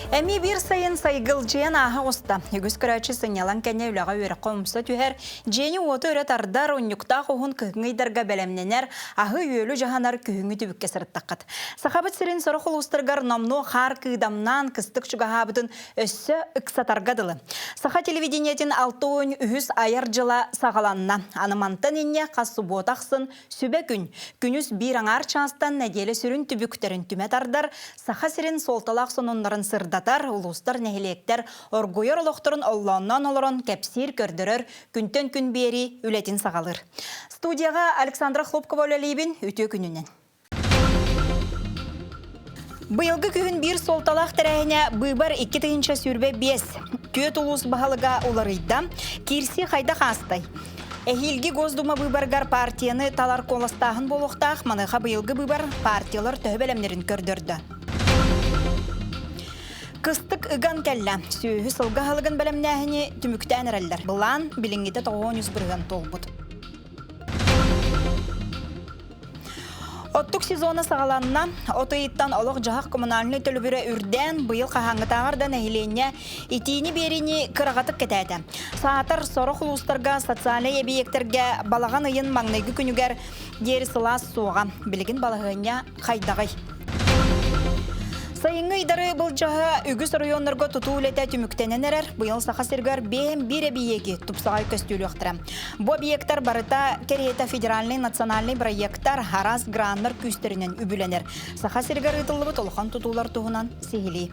Әми bir сайын сайгыл жен аға оста. Үгіз көрәчі сыңялан кәне үліға өрі қомса түйер. Жені оты өрет ардар ұнюқта қоғын күхіңейдарға бәлемненер, ағы өйлі жағанар күхіңі түбікке сырыттаққыт. Сақабыт сірін сұры құлыстырғар намно қар күйдамнан кыстық жүгаға бұдын өссі үксатарғадылы. Сақа телевидениетін 6 үхіз айар жыла сағаланна. Анымантан енне қасы ботақсын сүбе күн. Күніз бір аңар чанстан нәделі сүрін түбіктерін түмет ардар. Сақа сірін солталақ сонынларын сырдатар, улустар нәхилектер, оргойыр олықтырын олланнан олырын кәпсир көрдірір, күнтен күн бері үлетін сағалыр. Студияға Александра Хлопкова өлелейбін өте күнінен. Бұйылғы күн бір солталақ тәрәйіне бұйбар 2 тыгынша сүрбе 5. Төт улус бағалыға оларыйда, кирси қайда қастай. Эхилги Госдума бұйбарғар партияны талар қоластағын болуқтақ, маныға бұйылғы бұйбар партиялар төхбелемнерін көрдірді. Кыстык ыган кәллә, сүйі сылға халығын бәлемнәхіне түміктән әрәлдер. Бұлан білінгеті 900 бірген толбұд. Оттық сезоны сағаланына, отойыттан олық жағақ коммунальны төлібірі үрден бұйыл қағаңғытағырдан әйленне итini беріне қырағатық кетәді. Саатар соры құлыстарға, социалы ебиектерге балаған ұйын маңнайғы күнігер дері сылас соға білігін балағыня қайдағай. Сайыңы идары бұл жаға үгіз районларға тұтуылеті түміктенен әрір, бұйыл сақа сіргар бейім бір әбиеге тұпсағай көстілі өқтірі. Бұл объекттар барыта керейті федеральный национальный проекттар харас граннар күстерінен үбіленер. Сақа сіргар ұтылығы толқан тұтулар тұғынан сейілі.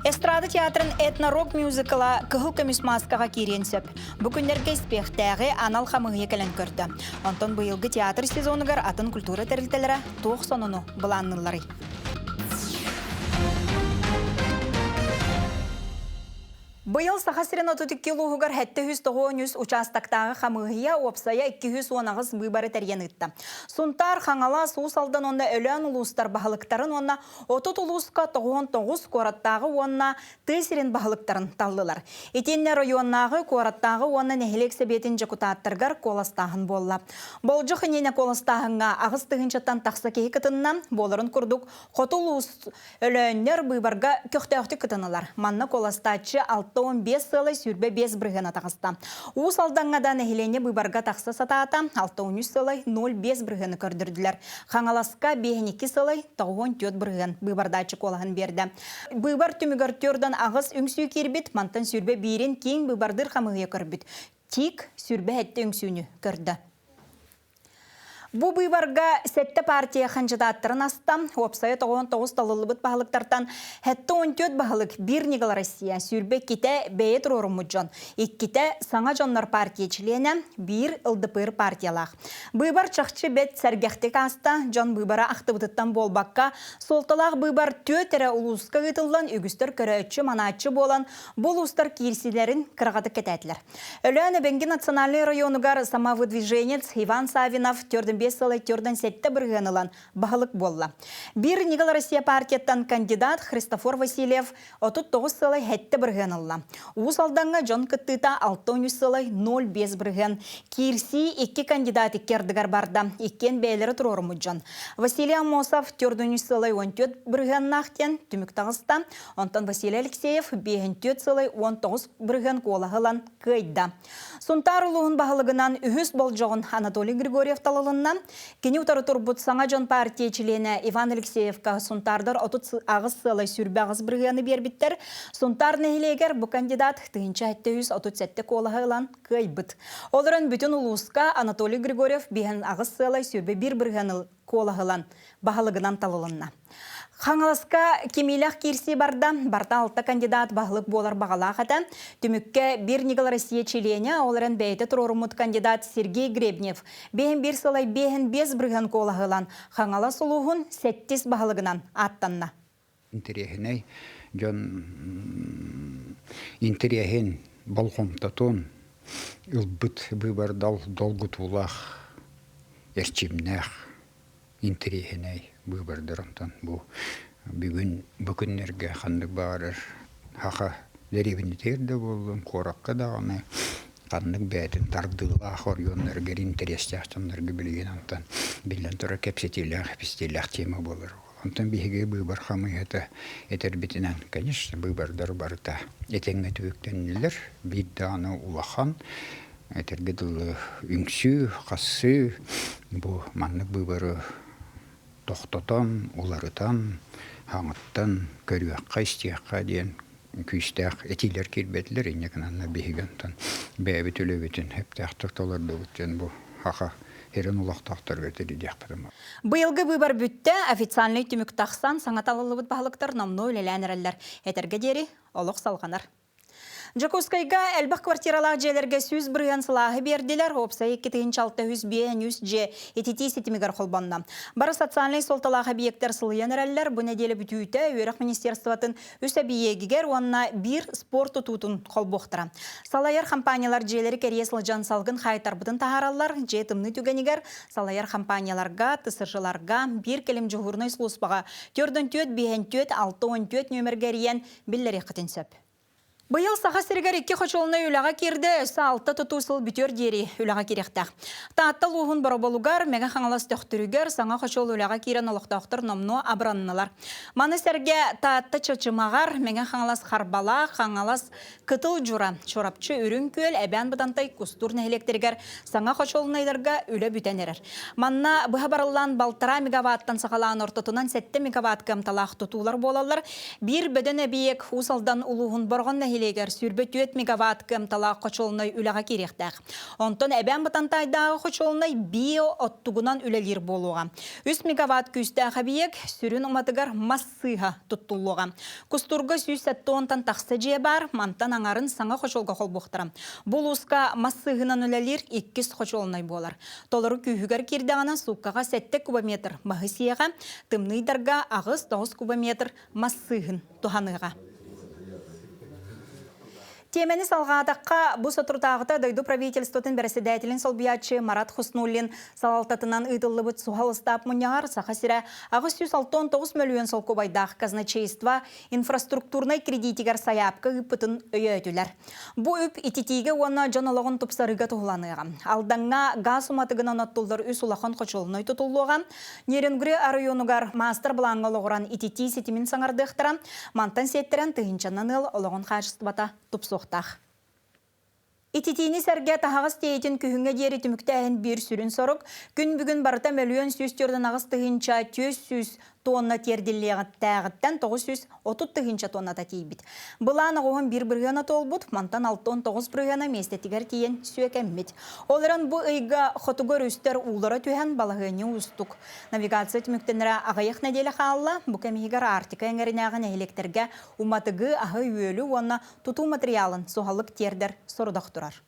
Эстрада театрын этно-рок мюзикала кығыл көміс маскаға керенсіп. Бүкіндерге спектәғі анал қамығы екілін көрді. Онтон бұйылғы театр сезонығар атын культура тәрілтелері тоқ сонуну бұланнылары. Бұйыл сақа сирен 32 килуғығар 790 участақтағы қамығыя опсая 210 бұйбары тәрген ұтты. Сұнтар қаңала суыс алдан онда өлен ұлыстар бағылықтарын онна 30 ұлысқа 99 қораттағы онна түйсірен бағылықтарын талдылар. Етенне районнағы қораттағы онна нәхелек сәбетін жекутаттырғар қоластағын болла. Бұл жүқ енене қоластағынға ағыз тұғыншаттан тақса кейі кітінна боларын күрдік қоты ұлыс өлөннер бұйбарға көқтәуқті кітінылар. Манна қоластачы 15 сылы сүрбе 5 бірген атағыста. Уыз алданғадан әхілене бұйбарға тақса сатаата 613 сылы 0,5 біргені көрдірділер. Қаңаласқа 5-2 сылы 94 бірген бұйбардачы қолағын берді. Бұйбар түмігартердан ағыз үңсүй кербет, мантан сүрбе бейрен кейін бұйбардыр қамығыя көрбет. Тик сүрбе әтті үңсүйіні көрді. Бұ бұйбарға сәтті партия қанжыдаттырын астам, опсайы 99 талылы бұт бағылықтартан, әтті 14 бағылық бір Негал Россия, сүрбе кете бәйет рорым мұджон, иккете саңа жонлар партия члене, бір ЛДПР партиялақ. Бұйбар чақчы бәт сәргәқтік аста, жон бұйбара ақты бұтыттан болбаққа, солталақ бұйбар төтірі ұлысқа ғытылдан үгістер көрәтші, манатшы болан, бұл ұстар кирсилерін қырағаты кетәділер. Өләні Бәнгі национальный районығар самовыдвиженец Иван Савинов түрдің 5 сылы түрдің 7 біргенілан бағылық болла. Бір Негал Россия партияттан кандидат Христофор Васильев 39 сылы 7 біргенілла. Уыз алданға Джон Кыттыта 613 сылы 0,5 бірген. Кирси 2 кандидат кердігар барда. Икен бәйлері тұроры мұджан. Василий Амосов 4 сылы 14 бірген нақтен түмік тағыста. Онтан Василий Алексеев 5 сылы 19 бірген қолағылан көйді. Сұнтар ұлығын бағылығынан үхіс бол жоғын Анатолий Григорьев талылынан кені ұтары тұрбұт саңа жон партия члене Иван Алексеевка сұнтардар 30 ағыз сылы сүрбе ағыз біргені бербіттер. Сұнтар нәхілегер бұ кандидат тыгынча 737 қолағылан көйбіт. Оларын бүтін ұлысқа Анатолий Григорьев бейін ағыз сылы сүрбе бір біргені қолағылан бағылығынан талылынна. Қаңаласқа кемелях кирси барда 6 кандидат бағылық болар бағалақ ата. Түмікке бір Негал Россия члене, оларын бәйті тұрорымыт кандидат Сергей Гребнев. Бейін бір сылай бейін 5 бірген қолағылан. Қаңалас ұлығын 7 бағылығынан аттанна. Интерехіней, жон интерехін болғымтатун, үлбіт бұйбардал долгутулақ, ерчімнәқ, интерехіней. Бұйбардырымтан бұл бүгінерге қандық бағарыр. Хақа дәребіні терді болдым, қораққа дағаны қандық бәдін тардылға орионларғыр интерес яқтанларға білген антан. Білен тұра кәпсетеліғ, пістеліғ тема болыр. Онтан биһиге быйбар хамыйата этербитинен, конечно, быйбардар барыта. Этеңге түбүктеннилер, бидданы улахан, этергедыл үңсү, қассы, бу маннык быйбары тоқтотан, уларытан, хаңыттан, көрүакка, истиякка диен күйстәк этилер кирбетлер, инекананна биһигентан. Бәбит үлебитин, хептәхтыр толарды бүттен бу хаха. Херен улақтақтар бетері дияқтырым. Быйылғы выбор бүтті официальный түмік тақсан саңаталылыбыт бағылықтар намно өлеләнерелер. Әтірге дері олық салғанар. Жакускайга әлбақ квартиралақ жерлерге сүз бұрыған сылағы берділер, опса 2-6 же ететі сетімігер қолбанна. Бары социальный солталағы объекттер сылыян әрәлілер, бұл неделі бүтүйті өріқ министерстватын үс әбиегігер онына бір спорт тұтутын қолбоқтыра. Салайар компаниялар жерлері кәресілі жан салғын қайтар бұдын тағаралар, жетімні түгенігер салайар компанияларға, тысыржыларға бір келім жүғырной сұлыспаға 4-4-5-4-6-14 нөміргеріен білдері қытын сөп. Быйыл саха сиргер 2 хочолуна үләға кирді, өсі 6 тұтусыл бүтер дері үләға керектақ. Таатта луғын бараболугар, мәға қаңалас төқтірігер, саңа хочол үләға кирен олықтақтыр номно абраннылар. Маны сәрге таатта чачымағар, мәға қаңалас харбала, қаңалас кытыл жура, чорапчы үрін көл, әбән бұдантай кустур нәхелектергер, саңа хочолунайдарға үлі бүтенерер. Манна бұға барылан балтыра мегаваттан сақалан ортотынан 7 мегаватт кымталақ тұтулар болалар, бір бөден әбиек усалдан улуғын борған нәхелегер сүрбі 4 мегаватт кымталақ хочолунай үләға керектәқ. Онтон әбән бұтантайдағы хочолунай био оттуғынан үлелер болуға. 3 мегаватт күстәқ әбиек сүрін ұматығар массыға тұттулуға. Кустурға сүйсәтті онтан тақсы же бар, мантан аңарын саңа хочолға қол бұқтырам. Бұл ұсқа массығынан үлелер 2 хочолунай болар. Толыры күйігер кердіғана суққаға 7 кубометр мағысияға, тымнайдарға ағыз 9 кубометр массығын тұханыға. Темені салғадаққа бұс отыртағыта дойду правительствотын бәріседәйтілін солбиятчы Марат Хуснуллин салалтатынан ұйтылы бұт суғалыстап мұнияғар сақасыра ағыз 169 миллион сол көбайдақ казначейства инфраструктурнай кредитигер саяпқы үпітін өйетілер. Бұ үп ититиге оны жаналығын тұпсарыға тұғыланыға. Алдаңа газ уматығынан оттылдар үс улақан қочылыной тұтылуға. Неренгүре арайонугар мастер бұлаңғылығыран итити сетімін саңардықтыра. Мантан сеттерен тұхынчанан ыл олығын қажыстыбата тұпсуқ. Ититини сәрге тағағыз тейетін күхінге дері түміктәйін бір сүрін сорық, күн бүгін барыта миллион сүз түрдің ағыз тұхынша 200 тонна терділіғі тәғіттен 930 тұхынша тонна тәтейбіт. Бұлан ағуын бір біргіна толбұд, мантан 6-9 біргіна местетігер тейін сүйекеммет. Олыран бұл ұйға қотығыр үстер ұлыра түйен балағыны ұстық. Навигация түміктенірі ағайық нәделі қалла, бұл кәмейгер артика әңгерінәғын әйлектерге ұматығы ағы өйлі оны тұту материалын соғалық тердер сұрдақ тұрар.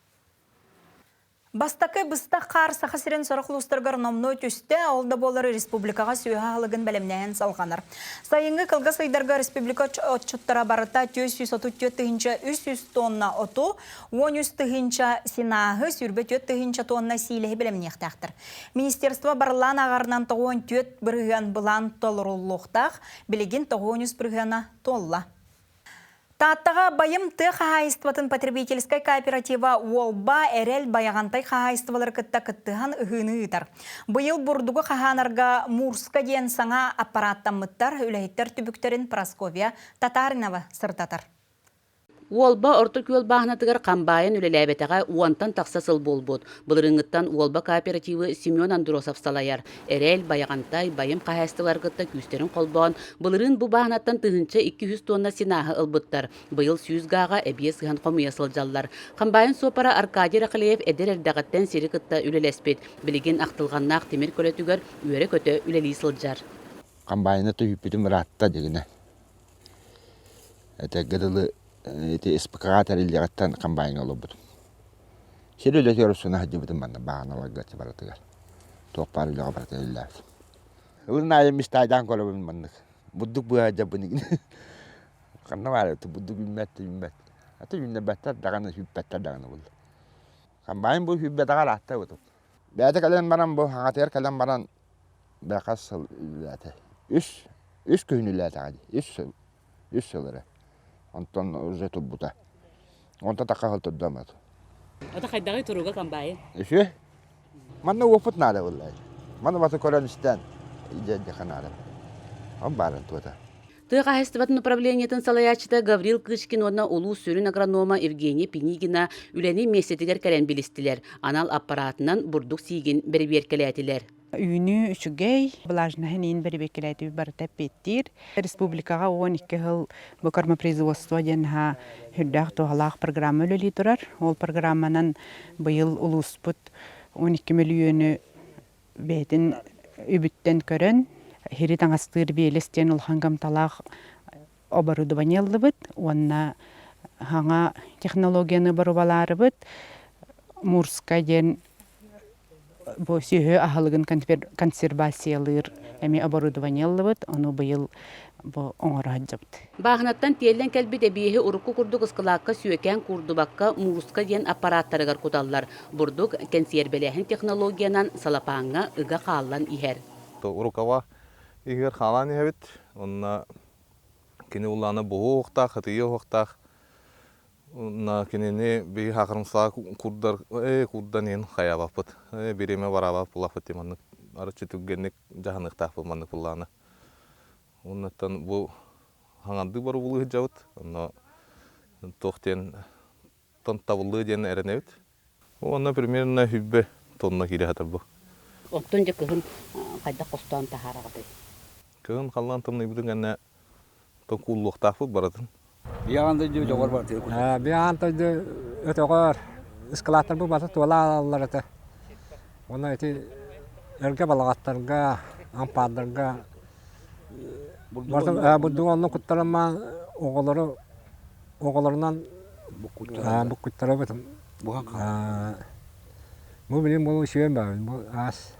Бастақы бұстақ қар сақасырен сұрықлыстырғыр номной түсті олда болары республикаға сүйіға алығын бәлемнәйін салғаныр. Сайынғы қылға сайдарға республика отчуттара барыта 234-300 тонна оту, 10-тығынша синағы сүрбе 4-тығынша тонна сейлігі бәлемнеқтақтыр. Министерство барлан ағарынан 4 бірген бұлан толырулуқтақ, білеген 9 біргена толла. Тааттаға байым ты қағайыстыватын потребительскай кооператива Уолба әрел баяғантай қағайыстывалар кытта-кыттыған ұғыны ұйтар. Бұйыл бұрдығы қағанарға Мурска ден саңа аппараттан мұттар үләйттер түбіктерін Прасковия Татаринова сыртатар. Уолба ортық өл бағынатығар қамбайын үлеләбетіға уантан тақсасыл болбуд. Бұлырыңыттан Уолба кооперативы Семен Андросов салайар. Әрел, баяғантай, байым қағайстылар қытта күстерін қолбауын. Бұлырың бұ бағынаттан тұғынша 200 тонна синағы ұлбыттар. Бұйыл 100 ғаға әбие сыған қомыя сылжаллар. Қамбайын сопара Аркадий Рақылиев әдер әрдағаттан сері қытта үлелеспет. Білеген ақтылғаннақ темір көлетігер үйері көті үлелей сылжар. Қамбайыны түйіппетім ратта дегіне. Әтәгіділі СПК тәрелдегаттан комбайн олы бұд. Сері өлеті өрісіні хаджи бұдым банда бағаналар ғатсы баратығар. Тоқпар өлеға бараты өлелер. Үлін айым істайдан қолы бұдым бандық. Бұддық бұға жа бұнығын. Қанна бар өті бұддық үмметті. Аты үмне бәттер дағаны хүббәттер дағаны бұлды. Комбайн бұл хүббәттіғар атта бұдым. Бәді кәлен баран бұл, аңатығар кәлен баран бәқас сыл үләті. Үш күйін үләті ғады. Үш сылыры. Онтон уже тубута. Онта такахал тоддамат. Ата қайдағы тұруға қамбайын? Иши? Манна опыт надо валлай. Манна басы коранистан. Иде ханада. Он барын туата. Тыга хастыбатын управлениятын салаячыта Гаврил Кышкин онна улуу сүрүн агронома Евгения Пинигина үлени месетигер кәрен билистилер. Анал аппаратынан бурдук сийгин берберкелетилер. Үйіні үшігей, бұлажына хэнейін бір бекелеті бар тәппеттір. Республикаға 12 жыл бұқарма производство денға хүддақ тоғалақ программа өлі тұрар. Ол программанан бұйыл ұлыспыт 12 миллионы бәйтін үбіттен көрін. Хері таңастыр бейлестен ұлхангам талақ оборудованиялы бұд. Онна хаңа технологияны барубалары бұд. Мурска ден бу сүйө ахалыгын консервациялыр эми оборудованиялы быт, ону быйыл бу оңора жабыт. Бағынаттан тиелен кәлбит әбиеһи урукку курдук ысқылаққа сүйөкән курдубакка муруска ден аппараттарыгар куталлар. Бурдук консервеләһин технологиянан салапаңга ыга қаллан ихер. Урукава игер халан ихебит, онна кини улланы бұғы оқтақ, хатыйы оқтақ, на кинени би хакырымса курдан ен хаябаппыт. Биреме барабап булафыт деманнык. Арычы түггенник жахыныктақ булманнык булланы. Оннаттан бу хаңанды бару булы жабыт. Онна тоқтен тон табылы ден эренебит. Онна примерно хүббе тонна кире хатыр бу. Оттон же кыһын кайда костан тахарагы. Кыһын халлан тымны бидин гана тон куллуктақ бу баратын. Биянда жу жогор бар тел. Биянда жу өтөгөр искалаттар бу бата туала алларыты. Оны эти эрге балагаттарга, ампадарга бардым будуңны куттарма оголорунан бу куттара бетим. Бу билим бу шуен бар. Бу ас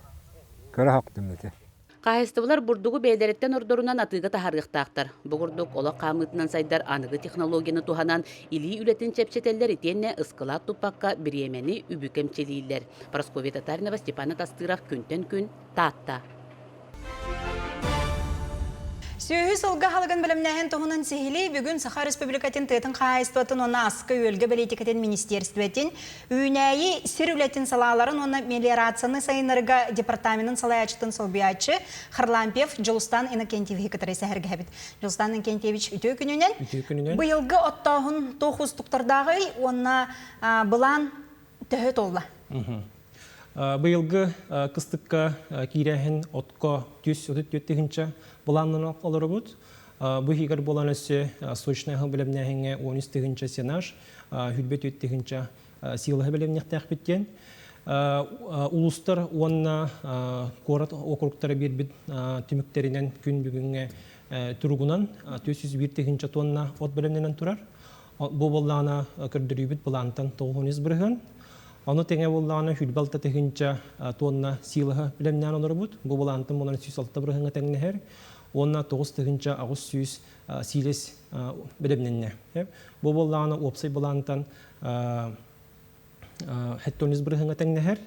көрө хактым эти. Кайыстыбылар бурдугу бейдереттен ордорунан атыга тахаргыктактар. Бугурдук ола камытынан сайдар аныгы технологияны туханан или үлетин чепчетеллер итенне ыскыла тупакка биремени үбүкемчелийлер. Прасковья Татаринова, Степана Тастырах, күнтен күн, Таатта. Сүйі сылға халығын білімнәхін тұғынан сихили бүгін Саха Республикатын тыйтын қайыстуатын оны асқы өлгі білетікетін министерстветін үйнәйі сірулетін салаларын оны мелиорацияны сайынырға департаментін салаячытын салбиячы Харлампев Жылыстан Иннокентьевич кітіресі әргі әбіт. Жылыстан Иннокентьевич үті күнінен бұйылғы оттағын тоқыз тұқтырдағы оны бұлан төхі толла. Быйылгы кыстыкка кирәһен отко түс өтөттегенчә буланнан алыры бут. Бу хигер булан өсе сочная белемнәһеңә 13-тегенчә сенаж, хүлбет өттегенчә силы белемнәх тәхбиттен. Улустар онна город округтары бит тимиктеринен күн бүгенгә тургунан 401-тегенчә тонна от белемнән турар. Бу буллана кирдирибит булантан 900 бирген. Аны теңе булланы хүлбалта тегенчә тонна силыһы белемнән онор бут. Бу булантын монан 106 биргенә теңнәһәр. Онна 9 тегенчә агыс 100 силес белемнәнне. Бу булланы опсай булантан хәттоныз биргенә теңнәһәр.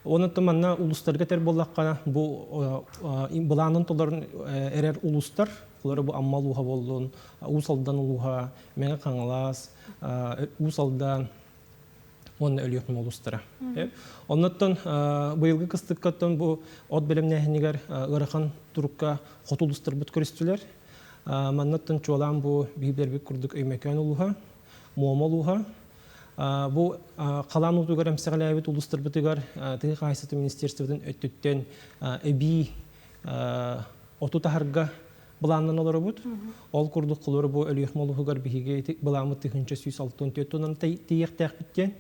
Оны томанна улустарга тер буллакка бу буланын толарын эрер улустар. Улары бу аммалуга болдун, усалдан улуга, меңе каңлас, усалдан onun ölüyotun olustara. Ondan bıyılgı kıstıkkattan bu od bilimnehiniger ırakan turukka hotulustır bit körüstüler. Manattan çoğalan bu bihibler kurduk öymekan oluha, muamma oluha. Bu kalan utugar emsağalayabit ulustır bitigar tığı kaysatı ministerstivden öttütten ebi otu taharga bulandan olur bud. Ol kurduk kılır bu ölüyotun oluhugar bihige bulamı tıhınca 106 tonnan tiyek bitten.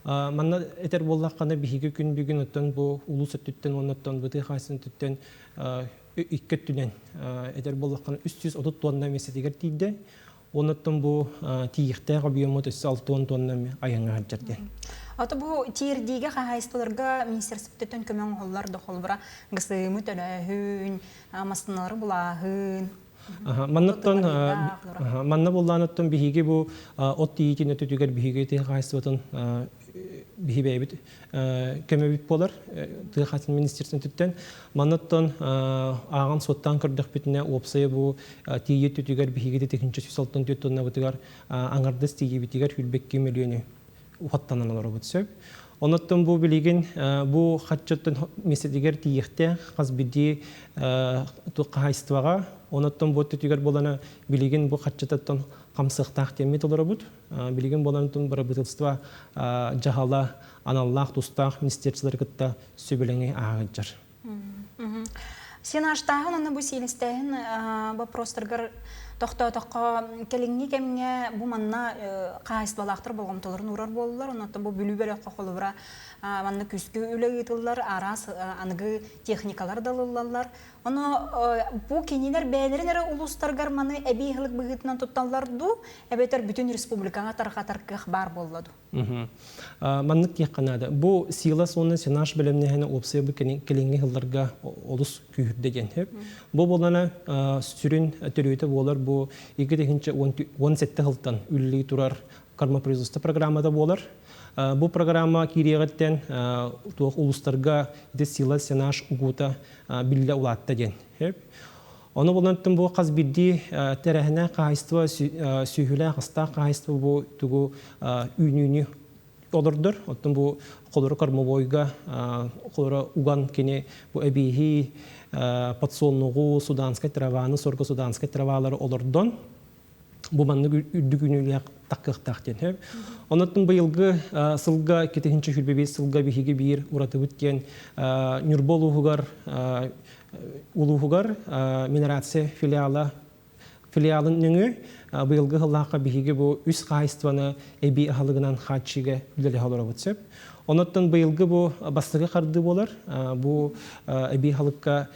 Manna eter bollaqana bihiga gün bugün ötten bu ulus öttütten onattan bıtı xaysın öttütten ikketünen eter bollaqana 330 tonna mesetiger tiyde onattan bu tiyikte qabiyamot 6 tonna ayanga harcardı. Ata bu tiyirdiğe xaystılarga ministersiptetten kömen hollar da holbara gısımı tölahün, masınları bulahın. Manna bollanattan bihige bu ot tiyikine tütüger bihige te xaystıvatın bihibebit kömebit bolar te xaysın ministersin tütten manattan ağan sottan kırdık bitine opsaya bu tiyi tütüger bihige te tekinçe 106 tonna bitigar angardas tiyi bitigar hülbekki milyonu uhattananalar obut söp. Оноттон бу билигин бу хатчоттон меседигер тиехте казбиди туқайствага оноттон бу түтүгер болана билигин бу хатчоттон камсыктак теми толорбут билигин болантон барабытылства жахала аналлах тустак министерстволар кытта сөбөлеңи агыжар. Сен аштағын аны бұл сейлістәйін вопростарғар тоқта-тоққа келіңі кеміне бұл манна қайсы балақтыр болғым толырын ұрар болылар, онатта бұл бүлі бәрі қоқылы бұра манна күскі үлі ұйтылар, арас анығы техникалар далылалар. Оны бұл кенелер бәлерінері ұлыстарғар маны әбейхілік бұғытынан тұтталар ду, әбетер бүтін республикаға тарқа-тарқық бар болады. Маннык тиякканада. Бу сила соны сенаш белемнехene опсия бу келеңге хылларга олус күйүрдеген хеп. Бу болана сүрүн төрөйте болар бу 2017 хылтан үлли турар карма производство программада болар. Бу программа кириягеттен туох улустарга ите сила сенаш угута билле улатта ден хеп. Оны болантын бу казбидди терехне кайства сүйүле каста кайства бу тугу үйнүнү олордор. Оттон бу колору кармобойга колору уган кене бу эбихи подсолнугу суданская траваны сорго суданская травалары олордон. Бу манны үрдүгүнүле таккыктактен хеп. Онотун быйылгы сылга 2-4 сылга бихиги бир ураты бүткен Нюрболугар улугар минерация филиалын нөңө быйылгы хыллакка бихиги бу үс кайстваны эби ахалыгынан хатчиге үлеле халыра бүтсеп. Оноттон быйылгы бу бастыгы карды болар. Бу эби халыкка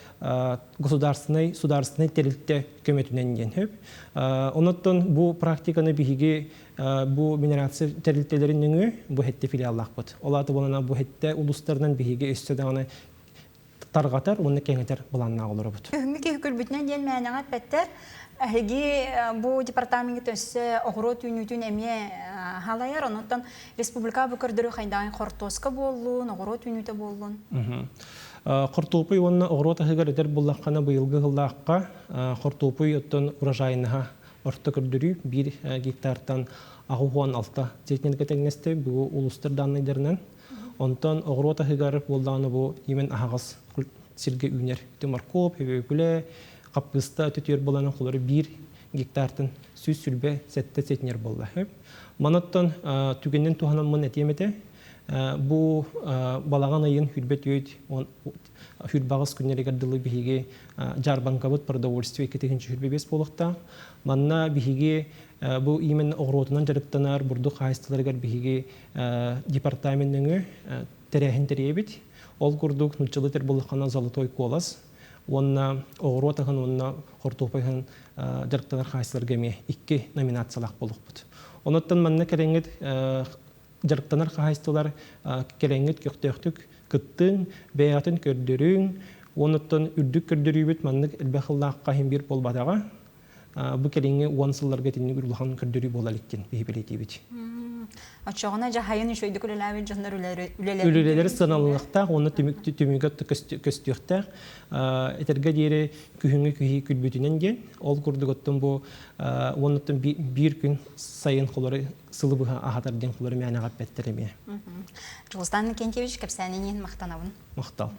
государственный терилте көмөтүнөн ген хеп. Оноттон бу практиканы бихиги бу минерация терилтелерин нөңө бу хетте филиаллак бут. Олаты болана бу хетте улустарынан бихиги өстөдөгөнө таргатар, оны кеңетер буланна олор бут. Хүммеке хүкүлбүтүнөн ден мәнәгат петтер. Әхеги бу департамент өсі оғырот үйнүтін әме халайар, оныттан республика бүкірдірі қайдағын қортоска болуын, оғырот үйнүті болуын. Қортопый онына оғырот әхегер әдер бұллаққана бұйылғы ғыллаққа қортопый оттан ұражайынаға орта күрдірі 1 гектартан ағуған алта зетнелгі тәңнесті бұл ұлыстыр данныйдерінен. Онтан оғырот әхегер болдағаны бұл емен ағыз сірге үйнер. Маркоп, өбөкілі, қапқыста өтетер боланы қолары 1 гектартын сөз сүрбе сәтті сетінер болды. Манаттан түгеннен туғанан мұн әтеметі, бұл балаған айын хүрбет өйд, хүрбағыз күннерегер дылы бігеге жарбанкабыт продовольствие 2-4 болықта. Манна бігеге бұл имен оғыротынан жарықтанар, бұрды қайыстыларығар бігеге департаментіңі тәрәхін тәребет. Ол күрдік нүлчілі тер болыққана золотой колас. Онна оғыротағын, онна қортопайған жарықтанар қайсыларға ме 2 номинациялақ болық бұд. Оныттан манна кәреңгет жарықтанар қайсылар кәреңгет көқтөқтік күттің, бәятын көрдірің, оныттан үрдік көрдірі бүт маннық әлбәқыллаққа хем бір бол бадаға. Бұ кәреңге 10 сылларға тенің үрліған көрдірі болаліктен бейбелеті бүт. Açığına cahayın işöydük ülelәбі жандар ülelәбі. Ülelәлері сыналылықта, оны төмеге көстіқта. Әтерге дейірі күхіңі күхі күлбетінен ген. Ол күрдік оттың бұл, оныттың бір күн сайын қолары сылы бұға ағатарден қолары мәнеға бәттіреме. Жылыстан Кентевич кәпсәнінен мақтанауын. Мақтал.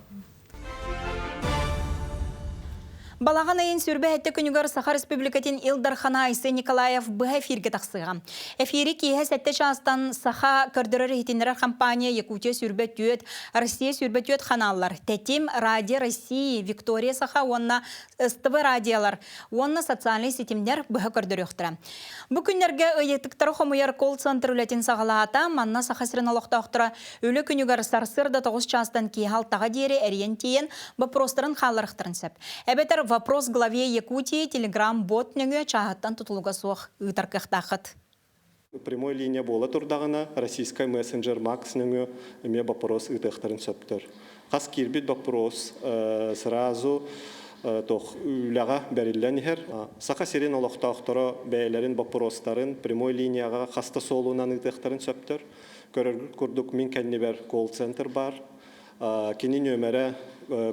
Балаған айын сүрбе әтті күнігер Саха Республикатын Илдар Ханайсы Николаев бұға эфирге тақсыға. Эфири кейі сәтті шастан Саха көрдірі рейтіндерер компания Якутия сүрбе түйет, Россия сүрбе түйет ханалар. Тәтім Радио России, Виктория Саха, онна СТВ радиолар, онна социальный сетімдер бұға көрдірі өқтірі. Бұл күнерге ұйеттіктері қомыяр колл-центр үлетін сағалағата, манна Саха сірін олықта өқтірі, өлі күнігер сарсырда 9 шастан кей халтаға дейірі әрен тейін бұпростырын қаларықтырын сәп. Әбетер вопрос главе Якутии, телеграм-бот нөңі чағаттан тұтылуға соқ ұйтарқықтақыт. Прямой линия бола турдағына российский мессенджер Макс нөңі әме вопрос ұйтақтарын сөптір. Қас кербет вопрос сразу үліға бәрілін ехер. Сақа серен олықтақтыры бәйлерін вопростарын прямой линияға қаста солуынан ұйтақтарын сөптір. Көрдік мен кәнне бәр колл-центр бар. Кені нөмірі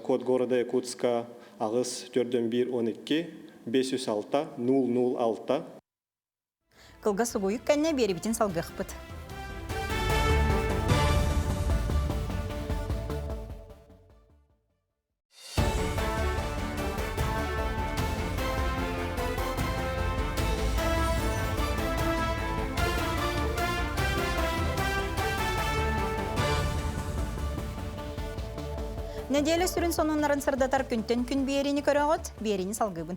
код города Якутска Ағыз 4-1-12-506-006. Қылға сұғойық кәнне бері бітін салғық бұд. Неделе сүрін сонунларын сырдатар күнтен күн биерини көріғыт, биерини салгыбын.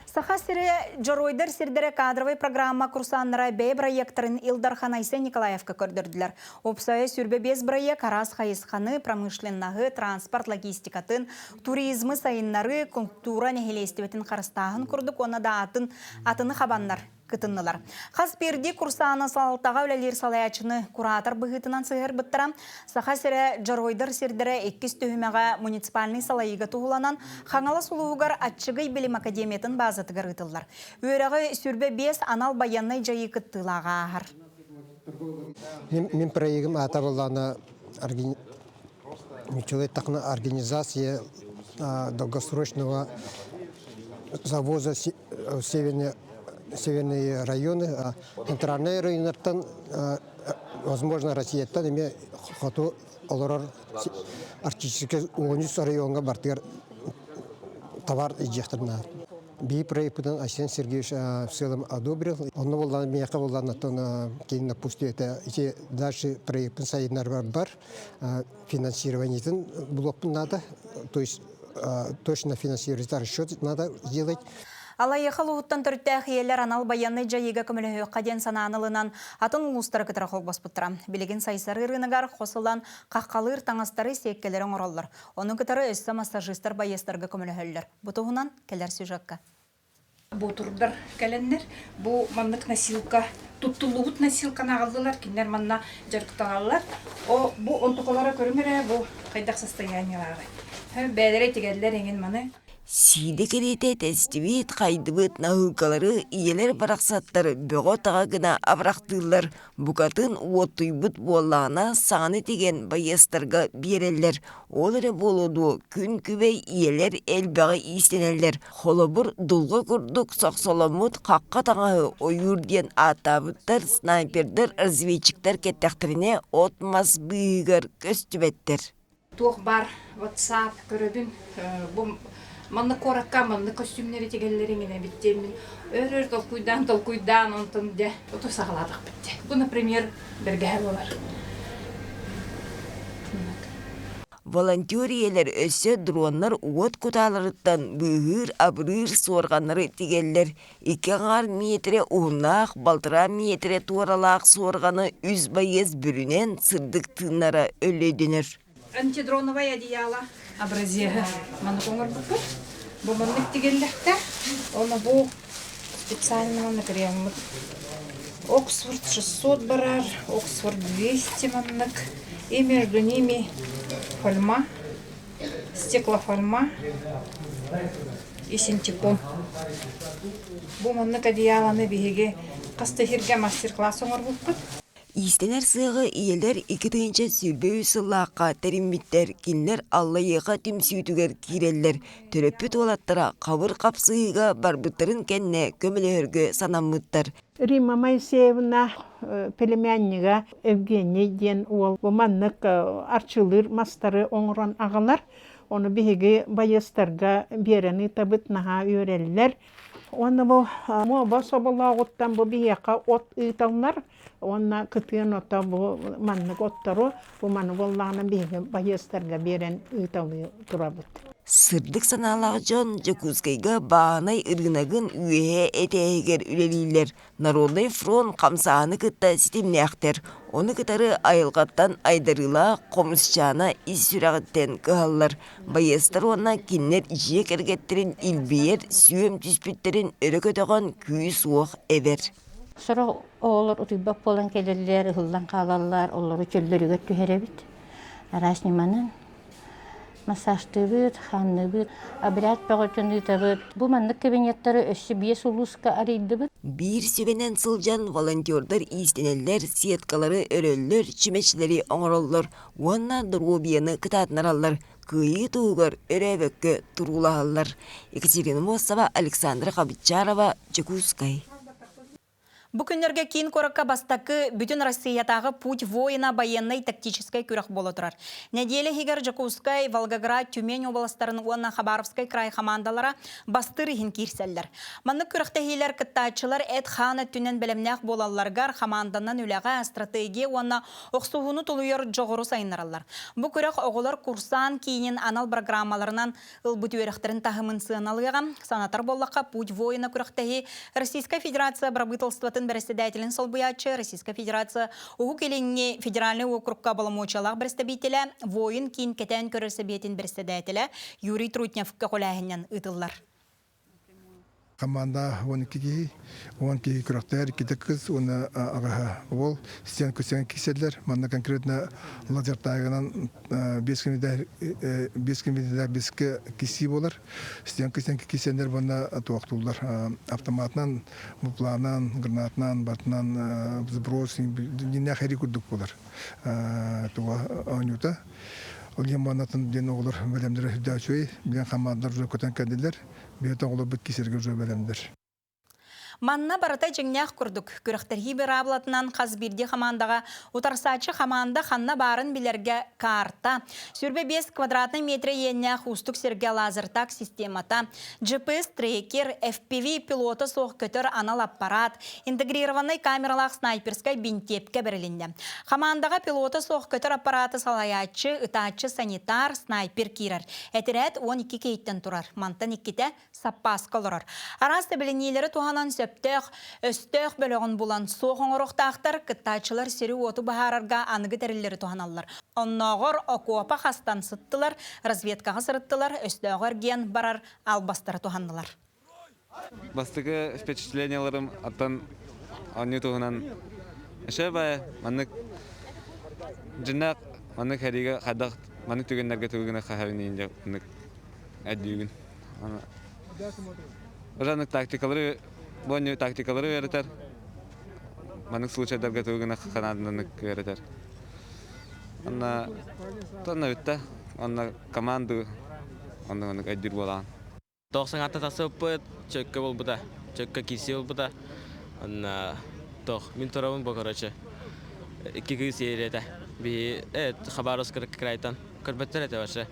Саха сире Жоройдар сирдере кадровый программа курсаннара бей проекторын Илдар Ханайсе Николаевка көрдірділер. Опсая сүрбе без проект арас хайысқаны, промышленнағы, транспорт, логистикатын, туризмы сайыннары, культура нехелестебетін қарыстағын күрдік, оны да атыны хабаннар кытыннылар. Хас берди курсаны салтаға өлелер салаячыны куратор бұғытынан сығыр бұттыра. Саха сире Жоройдар сирдере 2 түйімеға муниципальный салайыға туғыланан Хаңала Сулуғар атчығый білім академиятын базатығыр ұтылар. Өріғы сүрбе 5 анал баяннай жайы кыттылаға ағыр. Мен проектім ата болғаны организация долгосрочного завоза северные районы, центральные районы, возможно, Россия-тан име хату олорор арктический районга бартыр товар ижектирна. Би проектын Асен Сергеевич в целом одобрил. Он волна мияка волна то кейн напустил это эти дальше проектын сайыннар бар финансированиетін блок надо, то есть точно финансировать расчет надо сделать. Алай халуттан төрттәх елләр анал баянны жайыга көмөлө каден сананылынан атын улустары кытыра холбас буттыра. Билеген сайсары рынагар хосылан каккалыр таңастары секкелерен ораллар. Оның кытары өссө массажистар байестарга көмөлөһөллөр. Бутугунан келер сюжетка. Бу турдар келеннер, бу маннык носилка, туттулугут носилканы алдылар, киндер манна жарыктагалар. О бу онтукалара көрүмөрө бу кайдак состояниялары. Бәдере тигеллер эген маны. Сиде керете тестивит кайдыбыт нahıkaları иелер барақсаттары бөғо таға гына абрақтылар. Букатын уоттуйбыт боллағына саны теген байыстарға берелер. Олары болуду күн күбей иелер әлбәғі истенелер. Холобыр дулғы күрдік соқсоламыт қаққа таңағы ойырден атабыттар, снайпердер, разведчиктер кеттәқтіріне отмас бұйығар көстүбеттер. Туох бар WhatsApp көрөбүн бу манны коракка манны костюмнери тегеллерин биттемин. Өрөр толкуйдан онтон де ото сагаладык битти. Бу, например, бергә болар. Волонтериялер өсө дронlar уот куталарыттан быгыр абрыр сорганнары тигеллер. 2 метре уунак, балтыра метре туаралак сорганы үз байыз бүрүнен сырдык тыыннара өлөдөнөр. Антидроновое одеяло образега. Маны коңыр буппут. Бу маннык тигеллехте. Оны бу специально манны кремут. Оксфорд 600 барар, Оксфорд 200 маннык. И между ними фольма, стеклофольма и синтепон. Бу маннык одеяланы биһиге кастыхирге мастер-класс оңор буппут. Истенер сыгы иелер 2-нче сүрбе үсыллаққа тәриммиттер, кинлер аллайыға түмсүйтігер киреллер. Төрөппіт олаттыра қабыр қапсыйға барбыттырын кәнне көмілерге санамыттар. Рима Моисеевна, племяннига Евгений ден ол маннык арчылыр мастары оңран ағалар. Оны биһиги байыстарға берені табытнаға үйреллер. Оны бұл моба собалағыттан бұл бияқа от ұйталар. Онна кытын ота бұл маннык оттару, бұл маны боллағына биһиги байыстарға берен ұйталы тұрабыт. Сырдык саналағы жон Жакускайга бағанай ыргынагын үйе этегер үлелейлер. Народный фронт қамсағаны кытта ситемнеқтер. Оны кытары айылғаттан айдарыла қомысчана ис сүрағыттен кығалар. Байыстар онна кинлер жек әргеттерін илбейер, сүйем түспеттерін өрі көтіған күй суық әбер. Sonra oğullar utubak olan gelirler, hıldan kalarlar, onları çöllörü götürübüt. Araşnimanın masajtırıt, hanlıbıt, abirat bağırtınıtabıt. Bu manlık kabinetleri össü biye suluska araydıbıt. Bir süvenen sılcan volontörler isteneller, siyetkaları öröller, çimeçleri oңrollar, ondan durubiyanı kıtatnarallar. Kıyı tuğgar örevökkö turulağallar. Екатерина Мосова, Александра Хабичарова, Чекускай. Бу күннерге кейін коракка бастакы бүтін Россиятағы путь воина военной тактической күрек болы тұрар. Неделе хигер Жакускай, Волгоград, Тюмень областарын уанна Хабаровской край командалара бастырыхын кирселлер. Манны күректехилер кыттачылар эт хана түнен білімнәк болаларгар команданан үләға стратегия уанна оқсуғыны толуер жоғыру сайынаралар. Бу күрек оғылар курсан кейінен анал программаларынан ылбыт өректерін тахымын сыналыға санатар боллаққа путь воина күректехи Российская Федерация Брабытылстватын председателен солбуячы Российская Федерация угу келенге федеральный округка баламочалақ представителя воин кейін кетен көрірсебетін председателя Юрий Трутнев кақолағынен ұтылар. Команда 12 күрәктәр, 2 кыз, оны аға ол, стен көсен киселдер. Манда конкретно лазер тайғынан 5 километрлер 5 киси болар. Стен көсен киселдер банда туақтулар. Автоматынан, бупланан, гранатынан, бартынан, сброс, динә хәри күрдік болар. Туға анюта. Ол еманатын ден оғылар бәлемдері хүдәчөй, білен қамадылар жүр көтен кәділер, бейт оғылы бүт кесерге жүр бәлемдер. Манна баратай жеңнәқ күрдік. Күріқтерхи бір абылатынан қазбирде қамандаға ұтарсачы қаманда қанна барын білерге карта. Сүрбе 5 квадратный метре еннәқ ұстық серге лазертак системата, GPS трекер, FPV пилоты соқ көтір анал аппарат, интегрированный камералақ снайперскай бинтепке берілінде. Қамандаға пилоты соқ көтір аппараты салаячы, ытачы санитар, снайпер кирер. Әтірәт 12 кейттен тұрар. Мантан 2-те саппас колорар. Арасты білінейлері туғанан сөптөк, өстөк бөлігін бұлан соғын ұрықтақтар, кыттачылар сері оту бағарарға анығы тәрілері туғаналар. Оннағыр окуапа қастан сыттылар, разведкаға сырыттылар, өстөғір ген барар албастары туғанылар. Бастығы впечатленияларым аттан анны туғынан әші бай, маннык жинақ, маннык әриге қадақ, маннык түгендерге түгіне қағавинейінде маннык әддүйгін. Ожаннык тактикалары, боню тактикалары веретер. Маннык случайдарға түгіне қанадынлық веретер. Анна тонна үтті, анна команду, анна әддір болаған. Тоқсан атта тасы өппіт, чөккі бол бұда, чөккі киси бол бұда. Тоқ, мен тұрауын бұл көрачы. 2 күйіс ереті. Хабаровскар крайтан, көрбеттер әті башы.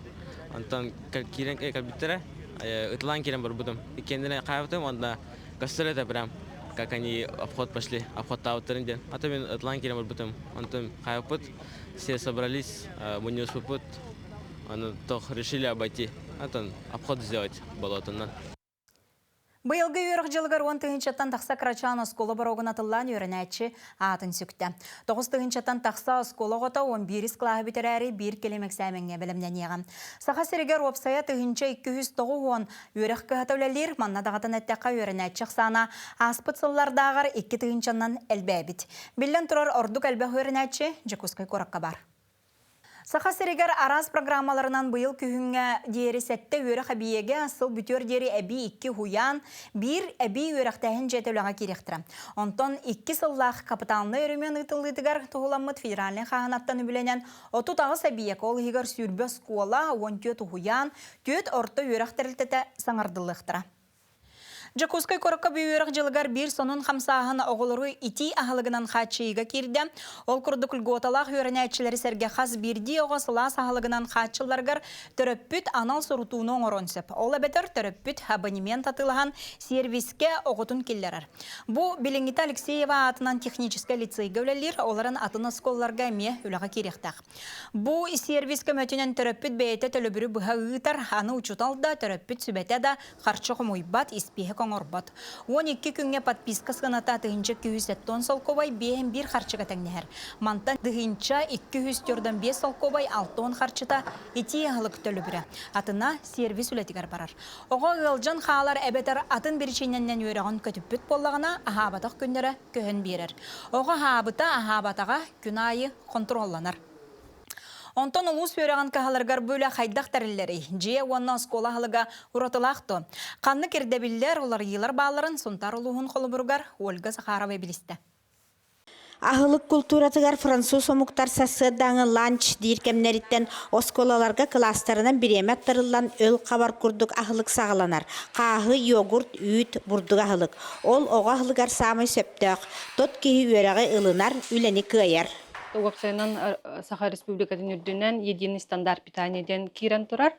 Антон кирен көрбеттері, ұтылан кирен бар бұдым. Кендіне қайбытым, онда көстер әті бірам. Как они обход пошли, обход тауыттарын ден. Ата мен ұтылан кирен бар бұдым. Антон қайбыт, все собрались, мы не успепут. Тоқ решили обойти. Антон обход сделать болотынан. Бұйылғы үйірік жылғыр 10-тығыншаттан тақса Крачан осколы барогын атылан өрінәтші атын сүкті. 9-тығыншаттан тақса осколы ғота 11 склағы бітірәрі 1 келемек сәміңе білімден еғам. Сақа серігер опсая тығынша 290 үйірік күйатөлелер манна дағатын әттәққа өрінәтші қсана аспыт сыллардағыр 2 тығыншаннан әлбәбіт. Білден тұрар ордық әлбәқ өрінәтші Жакускай кораққа бар. Сақа серегер араз программаларынан бұйыл күйінге дейері сәтті өрі қабиеге асыл бүтер дейері әбі 2 хуян, 1 әбі өріқтәхін жетіліға керектірі. Онтон 2 сыллақ капиталны өрімен ұтылдығығар тұғыламыд федеральный қағанаттан үбіленен 30 ағыз әбиек ол егер сүрбі скола 14 хуян, 4 орты өріқтірілтеті саңардылықтыра. Жакускай коракка бүйөрік жылығар бір сонун қамсағын оғылыру ити ағылығынан қатшыйға керді. Ол күрдік үлготалақ өрінәтшілері сәрге қаз бірді оғасылас ағылығынан қатшыларғар түріппіт анал сұрутуының оронсып. Ол әбетір түріппіт абонемент атылған сервиске оғытын келдерір. Бұ Беленгита Алексеева атынан техническа лицейге өлелер, оларын атын осколларға ме үліға керектақ. Бұ сервиске мәтінен түріппіт бәйті төлібірі бұға ұйтар, аны ұчуталда түріппіт сүбәті да қарчы құмойбат испехі орбат. 12 күнге подписка сғаната тығынча 200 солковай 5 харчыға тәңнәр. Мантан тығынча 205 солковай 6 харчыта ити ағылық төлі бірі. Атына сервис үлетігер барар. Оға ғылжан қағалар әбетер атын берішеннен өріғын көтіппіт болағына ағабатақ күндері көхін берер. Оға ағабыта ағабатаға күн айы контролланар. Онтон улус өріған кағаларғар бөлі қайдақ тәрілері, жия уанна оскола ғалыға ұратылақты. Қанны кердебілер олар елар бағларын сұнтар ұлығын қолы бұрғар Ольга Сахарова білісті. Ahılık kulturatыгар француз омуктар сасыдаңы ланч диркемнерitten осколаларга класстарынан биремек тарылан өл кабар курдук ахылык сагаланар. Кахы, йогурт, үт, бурдук ахылык. Ол ога ахылыгар самый сөптөк. Тот кихи үөрәгы ылынар, үлени кыяр. Угаксайнан Саха Республикатын үрдүнен единый стандарт питанияден кирен турар.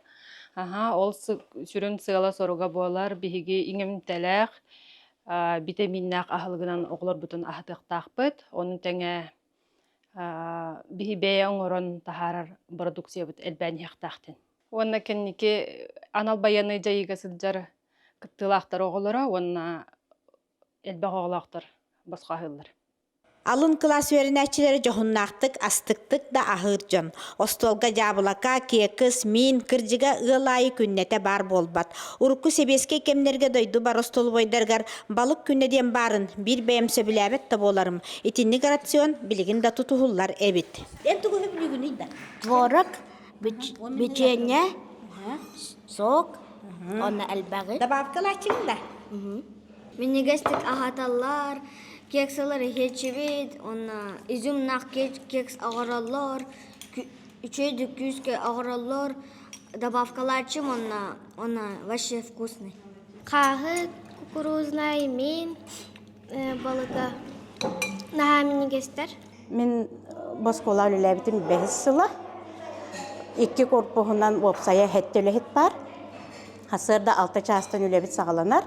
Ол сүрін сыгала соруга болар, биһиги иңемтелек, витаминнак ахылгынан оглор бутун ахтыктакпыт. Onun теңе биһи бәя оңорон тахарар продукция бут элбән яктактын. Онна кенники анал баяны жайыга сылжар кыттылактар оголора, онна элбә оглактар баска хыллар. Алын класс вернәчиләре жохуннактык, астыктык да ахыр жон. Остолга жабылака, кекис, мин, кыржыга ылайы күннете бар болбат. Урку себеске кемнерге дойду бар остол бойдаргар балык күннеден барын бир бәйемсе биләбет та боларым. Итинник рацион билигин да тутухуллар эбит. Энтугу хөбүлүгүн да. Творог, печенье, сок, онна элбәгы. Добавкалар чыгында. Минигестик ахаталлар, кекселер хечебит, онна изюм нак кекс агыраллар, үчөйдүк күзгө агыраллар, добавкалар чым, онна вообще вкусный. Кахы, кукурузный, мин, балыка. Наха минигестер. Мен баскола үлеләбитим 5 сыла. 2 корпухунан опсая хеттелехет бар. Хасырда 6 частан үлеләбит сагаланар.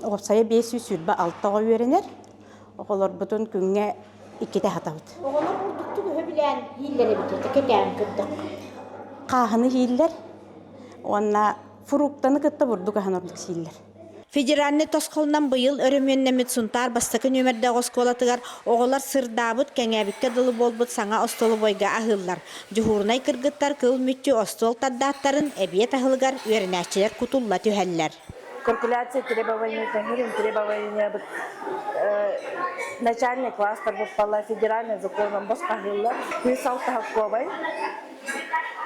Опсая 500 сүрбә 6-га үйренер. Оголор бутун күнгә 2 хатабыт. Оголор бурдукту хөбүлән хилләре битте, кетән кытты. Кахыны хиллер. Онна фруктаны кытты бурдук ханордук хиллер. Федеральный тосколунан быйыл өрөмөннөмүт сунтар бастакы нөмерде осколатыгар оголар сырдабыт кеңебикке дылы болбут саңа остолу бойга ахыллар. Жухурнай кыргыттар кыл мүттү остол таддаттарын эбиет ахылыгар үйренәчилер кутулла түһәлләр. Калькуляция требований, требования начальный кластер выпала федеральный законом баскахилла. Писал тахковой.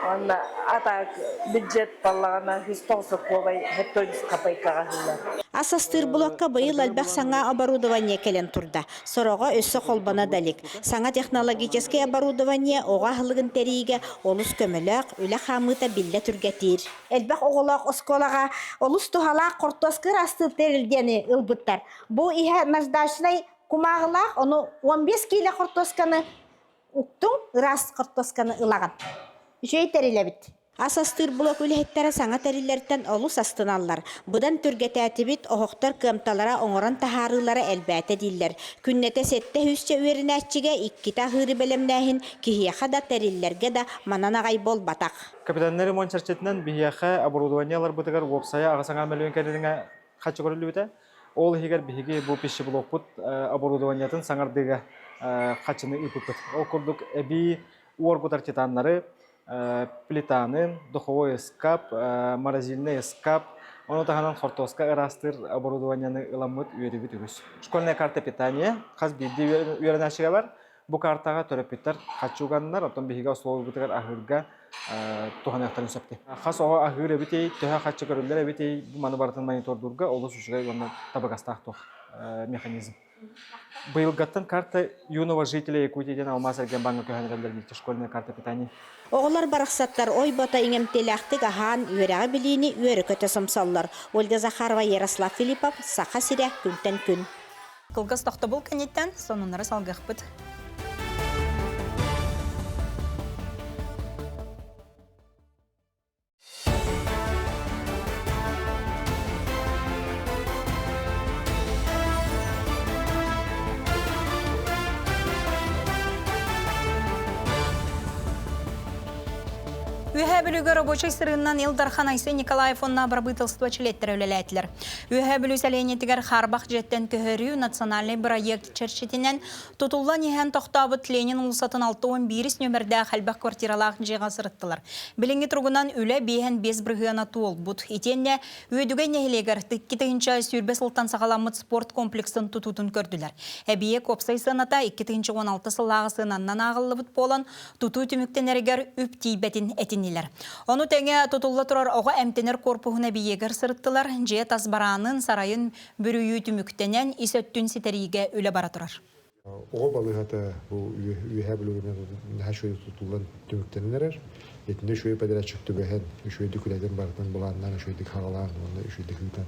Он атак бюджет паллагана хистосоковой хеттойс капайкагахилла. Асастыр блокка быйыл албак саңа оборудование келен турда. Сорога өссө холбана далик. Саңа технологический оборудование ога хылыгын териге олус көмөлөк, үле хамыта билле түргетир. Элбак оголок осколага олус тухалак кортоскыр асты терилгени ылбыттар. Бу иһе наждашнай кумагылак, ону 15 кило кортосканы уктун рас кортосканы ылаган. Үшөй терилебит. Асастыр блок үлехеттері саңа терилерден олус астыналар. Бұдан түргетәтібит оғықтар кымталара оңыран тахарылары әлбәті дейілер. Күннете сетте хүсче үйерінәтчіге 2 тахыры бәлемнәхін кихияқа да териллерге да мананағай бол батақ. Капитаннары мончарчетінен бихияқа оборудованиялар бұтығар опсая ағасаңа мөлуен кәрдіңе қачы көрілі өте. Ол егер бихиге бұл пеші блок бұт оборудованиятын саңардығы қачыны үпіп бұт. Ол күрдік әбі уоргутар титанлары, плитаны, духовой скап, морозильный скап, он таханан хортоска эрастыр оборудованияны ыламыт үйребит үгүс. Школьная карта питания, хас бидди үйренәшіге бар. Бу картага төрөппиттер качуганнар, отон бихига условия бутыгар ахырга туханактарын сөпті. Хас оға ахыр эбитей, төһә качы көрүлдер эбитей, бу маны бартын монитордурга олус үшігай онна табагастақ тух механизм. Быйылгаттан карта юного жителя Якутиядан алмаз әлген банга көһәнерелдер школьная карта питания. Оғылар барақсаттар ой бота иңемтеляқтық ахан үйерәғі біліні үйері көті сымсаллар. Ольга Захарова, Ярослав Филиппов, Саха Сиря, күнтен күн. Кылгас тоқты бұл кәнеттен сонынары салғық бұд. Үһә бүлігі рабочий сырыннан Илдархан Айсы Николаевонна обрабытылство члеттер өлеләтілер. Үһә бүлі сәлейнетігер Харбақ жеттен көхөрі национальный проект черчетінен тұтулан ехен тоқтабыт Ленин ұлысатын 6-11 нөмірді қалбақ квартиралақ жеға сырыттылар. Білінгі тұрғынан үлі бейін 5 бірғына туол бұд. Етенне өйдігі нәхілегер тіккетігінші сүрбе сылтан сағаламыт спорт комплексін тұтутын көрділер. Әбие копсай сыната 2-16 сылағысынаннан ағылы бұд болан тұту түміктенергер үптейбетін әтін Оны тәңе тұтылы тұрар оға әмтенер корпуғына бейегер сырыттылар, же тазбаранын сарайын бүрүйі түміктенен исөттін сетериге үлі бара тұрар. Оға балығата бұл үйе білугінен шөйді тұтылған түміктенінерер. Етінде шөйі падырачық түбәхен, шөйді күләден бартын бұланнан, шөйді қағалан, шөйді күйтен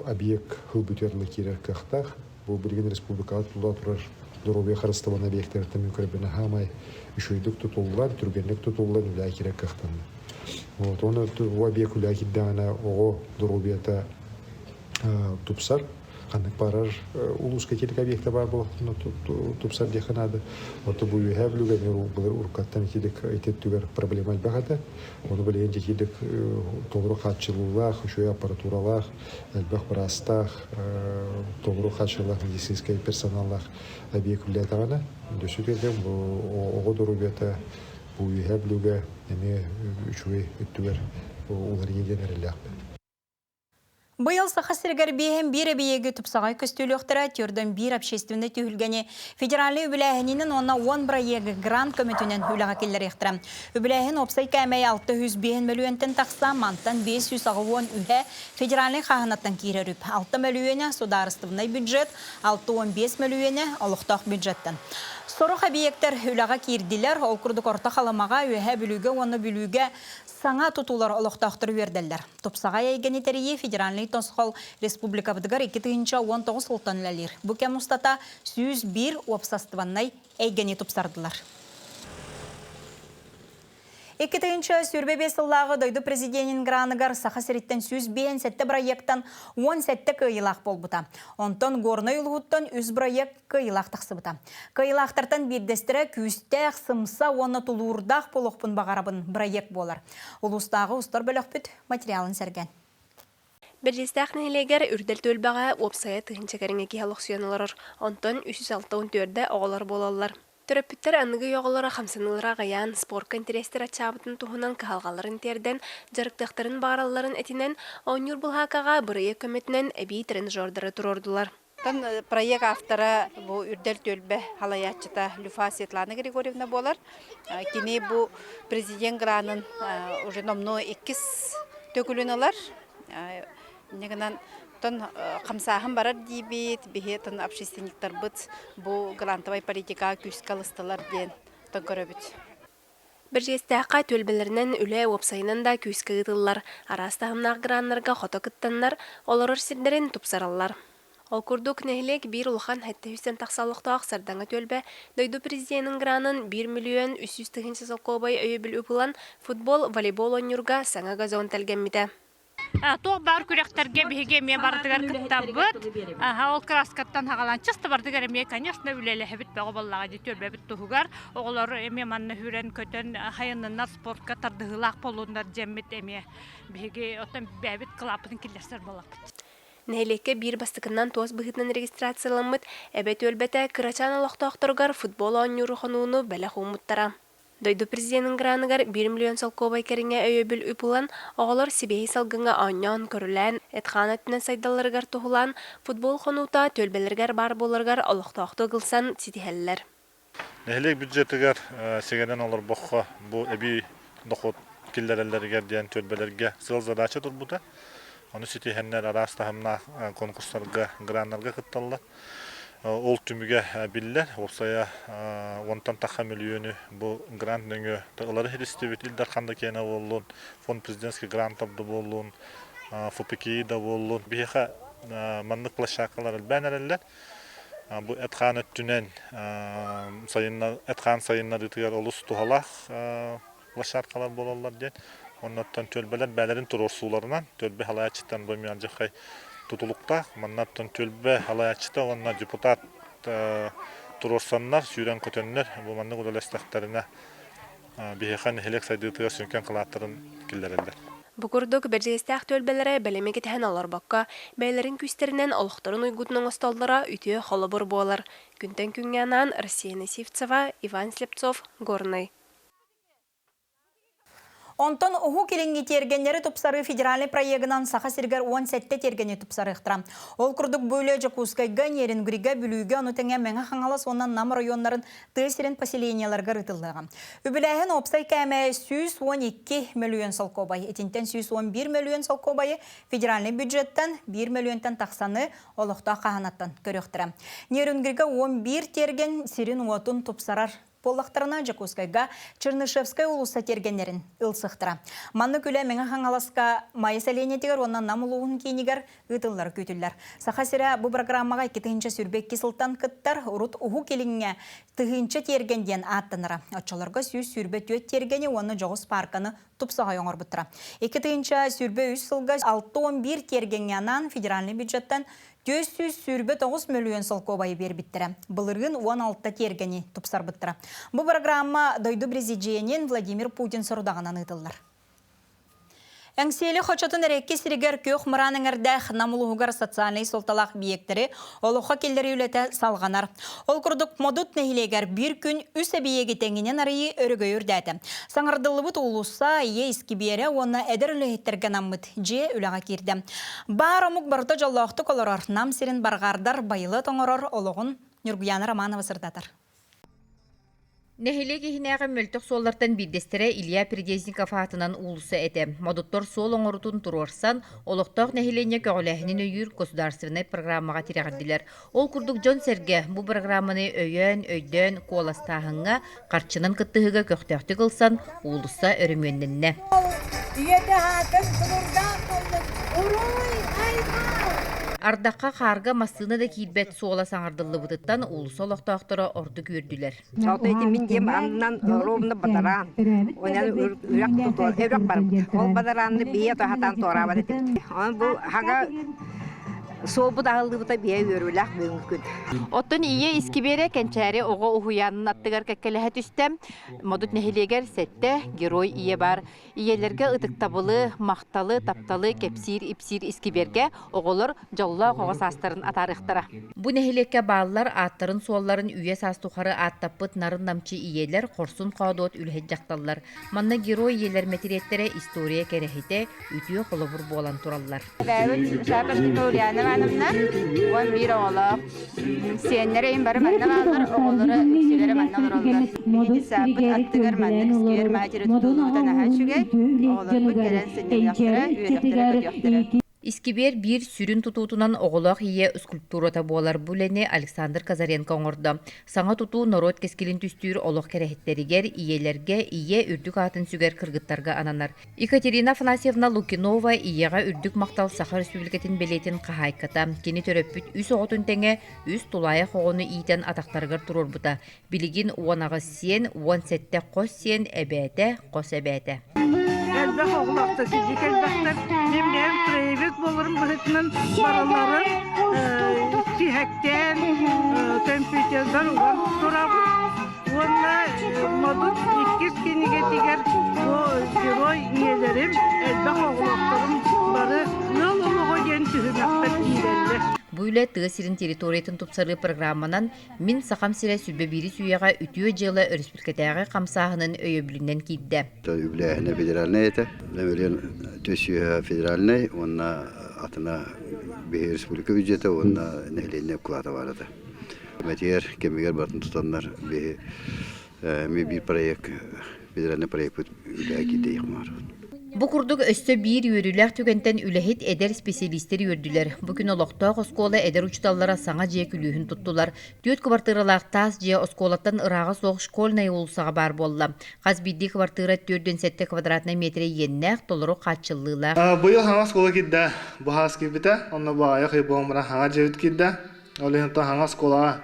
объект хыл бүтерлі керер қақтақ. Бұл бірген республикалы тұлда тұрар дұрубе қарыстыван объекттері мүмкірбіні хамай шөйдік тұтылған, түргенлік тұтылған үлә керер қақтанды. Оны объект үлә кеддіғана оғы дұрубета тұпсар. Қандық барар улуска келік объекті бар бұл тұпсар деханады. Оты бұл үйе білуге бұлар ұрқаттан келік әйтеттігер проблема әлбәғады. Оны білген келік тоғыры қатшылылақ, үшөй аппаратуралақ, әлбәқ бірастақ, тоғыры қатшылылақ, медицинскай персоналлақ объект білетіғаны. Дөсі келдім, оғы дұру беті бұл үйе білуге әме үшөй үттігер олар еген әріліғді. Быйыл сахасыргар бейхем бір әбейегі тұпсағай көстөліқтіра түрдің бір общественный түйілгені федеральный үбіләхінінің онна 10 проегі грант көмітінен үліға келдер ектірі. Үбіләхін опсай кәмәй 600 миллионтен тақса, мантан 500 ағуын үлі федеральный қағынаттан кейреріп. 6 миллионы сударыстывынай бюджет, 6-15 миллионы олықтақ бюджеттен. Соруқ объекттер үліға кейірділер, ол күрдік орта қаламаға өйе бүліге, оны бүліге саңа тұтулар олықтақтыр верділер. Тұпсаға егенетерие федеральный тосқол республика бұдығар 2019 ұлтан үләлер. Бүкем ұстата 101 опсастываннай егене тұпсардылар. 2-ші сүрбе бесіллағы дойды президентін граныгар сақасыреттен 105 сәтті проекттан 10 сәтті кыйылақ болбыта. Онтон горной ұлғыттан 100 проект кыйылақ тақсыбыта. Кыйылақтартан бердестірі күстәқ сымса оны тұлуырдақ болуқпын бағарабын проект болар. Улустағы ұстар бөліқ бүт материалын сәрген. Біржестақ нәйлегер үрдел төлбаға опсая тұхынчакарыңа кейалықсуяналар. Онтон 364 оғылар болалар. Төрөпүттер анныгы yoğulara хамсынылыра гаян спорка интерестер ачабытын туһунан кахалгаларын терден, жарыктактарын баралларын этинен, онюр булхакага бырыя көмөтүнөн эби тренажердары турордулар. Проект авторы bu үрдел төлбе халаятчыта Люфа Светлана Григорьевна болар. Кини bu президент гранын уже номно 2 төкүлүнөлөр. Негенен Қамсағын барар дейбет, бейетін общественниктар бұд, бұл грантовай политика күскалыстылар ден тұн көрөбіт. Бір жестәққа төлбелерінен үлі опсайынан да күскігітілар, арастағымнақ гранларға қото кыттанлар, оларыр сендерін тұпсаралар. Ол күрдік нәйлек бір ұлған әтті үстен тақсалықты ақсардаңа төлбе, дойду президентінің гранын 1 миллион 300 солқобай өйебіл үпілан футбол, волейбол ойнырға саңа газон тәлгенмеді. Тоқ бар күректерге беге мен бардыгар кыттабыт. Ол краскаттан хагалан чысты бардыгар мен, конечно, үлеле хебит бағы баллага ди төлбе бит тугар. Оголор эме манны хүрен көтөн хайыннар спортка тардыгылак болундар жеммит эме. Беге отан бәбит клапын киллерсер болак. Нәйлекке бір бастықынан тоз бұғытнан регистрацияланмыт, әбет өлбәті кырачан алақтақтырғар футбол ойныры қонуыны бәлі қуымыттара. Дойду президентінің граныгар 1 миллион солқобай кәріңе өйөбіл үпілан, оғылар сибейі салғыңа аньян, көрілән, әтқан әттінен сайдаларығар тұғылан, футбол қонуыта төлбелергер бар болырғар олықтақты ғылсан сетихәлілер. Нәхілек бюджетігер сегеден олар бұққа бұл әбей доқот келдерелергер дейін төлбелерге сыл задача тұрбыда. Оны сетихәлілер арастағымна конкурстарға, гранларға қытталылар. Ол түміге білдер, осая 10 тақа миллионы бұл грант нөңі тұғылары хелестебет, илдар қанда кені болуын, фонд президентский грантабды болуын, ФПКИ да болуын. Бейха мандық площакалар әлбән әрелер. Бұл әтқан өттінен, әтқан сайынлар үтігер олыс тұғалақ площакалар болалар ден. Оннаттан төлбелер бәлерін тұр орсуларынан, төлбе халаячыттан бөмиян жақай tutulukta, mannattın tölbe halayatçıda onlar депутат turorsanlar, sürən kötönler, bu manны qudalestaktarına bihekhan helek saydıqtığa sönken qılattırın killerelder. Бұқырдық бәржестәқ төлбелері бәлемеге тән алар баққа, бәйлерін күстерінен олықтарын ұйгудының осталдыра үтіе қолы бұр болар. Күнтен күнгенан Россия Насивцева, Иван Слепцов, Горный. Онтон уху келенги тергенleri тупсары федеральный проегынан саха сиргер 17 тергені тупсары ыктыра. Ол курдук бөлі Жакускайга, Неренгрига, Бүлүйге, анутеңе мәңі хаңалас онан нам районларын тысырен поселенияларга рытылыға. Үбіләхін опсай кәмі 112 миллион салкобай, етінтен 111 миллион салкобайы федеральный бюджеттен 1 миллионтан тақсаны олықта қағанаттан көріқтірі. Неренгрига 11 терген сирин уатун тупсарар Поллақтарына Жакускайга Чернышевская улуса тергенерін ылсықтыра. Манны күлі мәңі хаңаласка майы сәленетігер, оннан намылуын кейінігер ұтылар көтілер. Сақасыра бұл программаға 2-ші сүрбек кесілтан кыттар ұрут ұху келіңе 2-ші тергенден аттыныра. Отчаларға сүйіз сүрбе төт тергені оны жоғыз парканы тұпсаға yoңыр бұттыра. 2-ші сүрбе 3 сылға 6-11 тергенянан федеральный бюджеттен 400 сүрбе 9 миллион солкобайы бербіттірі. Бұлырғын 16 тергені тұпсар бұттыра. Бұл программа дойду президиенен Владимир Путин сұрудағынан ұтылар. Әңселі қочатын әрекке сірігер көк мұраның әрдәқ намылығығар социальный солталақ биектері олуға келдері үлеті салғанар. Ол күрдік модут нәхілегер бір күн үс әбиегі тәңінен арайы өрігі үрдәді. Саңырдылы бұт ұлыса ие ескібері оны әдір үліхеттерген аммыт же үліға керді. Бар омық барды жаллақты колорар, нам сирен барғардар байылы тоңырар олығын Нұргияны Романова сырдатар. Нәхиле кехинәғі мөлтік соллартан биддестері Илья Передезников атынан улысы әті. Модуттор сол оңырутын тұрорсан, олықтақ нәхилене көгіләхінен өйір государственный программаға тирағардилер. Ол күрдік Джон Серге бұл программаны өйден, қоластағыңа, қарчынан кыттығыға көқтәқті қылсан, улыса өріменненне. Ардаққа қарға масыны да кейбет соғыла саңардылы бұтыттан улысы олықтақтыры орды көрділер. Салтайты мен дем аңынан ровны бадаран. Онан үрек тұтуар, өрек бар. Ол бадаранны бейе тоғатан тоғыра бар етіп. Бұл хаға соғбы дағылды бұта бейе өріләк бүгінгі. Оттын ие искибере кәнчәрі оғы ұхуянын аттығар кәккеліғі түстем. Модут нәхилегер сәтті герой ие бар. Иелерге ұтықтабылы, мақталы, тапталы, кепсир, ипсир искиберге оғылыр жалла қоғас астарын атарықтыра. Бұ нәхилекке балылар аттарын суалларын үйе састухары аттаппыт нарын намчы иелер қорсын қаудуат үлхет жақталылар. Манна герой иелер мәтереттері история кәрехете үтіе қолыбыр болан туралылар. Hanımlar, on bir oğlak, senlere bari manna alır, oğulları üksülere manna alırlar. İki sabit attıgar manna istiyor, macera tutulmadan aha şüge, oğulları gelen senden yaktıra, üyelektere yaktıra. Искибер бир сүрін тұтуытынан оғылақ ие скульптурата болар бүлені Александр Казаренко оңырды. Саңа тұту народ кескелін түстүйір олық кәрәхеттерігер иелерге ие үрдік атын сүгер кыргыттарға ананар. Екатерина Афанасьевна Лукинова иеға үрдік мақтал Саха Республикатын белетін қағайката. Кені төрөппіт үс оғытын тәңе үс тулайы қоғыны ийтен атақтарғар тұрыр бұта. Білігін уанағы сен, уан сәтті қос сен, әбәті, қос әбәті. Elbək oğlaqda sizlik elbəklər. Memləyəm Treyvik bolurum бұхытының baraları sihəkdən, kompüterdən olan turabı. Onunla modun ikiz kenige diger o geroy niyelerim, elbək oğlaqlarım barı yol oluğa gen tühüməkbət iyilerler. Бұйлы тығысырын территориятын тұпсары программанан min сақам сірі сүлбе бері сүйеға үтіе жылы республикатағы қамсағының өйөбілінен кейді. Үбләхіне федеральный еті, нәмелен төсүйе федеральный, онына атына бейі республика бюджеті, онына нәхленіне құлаты барады. Мәтер, кемегер бартын тұтанлар бейі бір проект, федеральный проект үбләхі кейді еқмар. Бу курдук өстө бир үйрүләк түгентен үлехит эдер специалисттер үрдүлер. Бүгүн олоктоо оскола эдер учталлара саңа жие күлүүхүн туттулар. Төт квартиралак тас жие осколаттан ырагы соқ школьный улсага бар болла. Казбидди квартира 4-7 квадратный метре еннек толору катчыллыла. Быйыл хаңа скола кидде, бахас кибите, онна бая хыйбомра хаңа жевит кидде. Олехта хаңа скола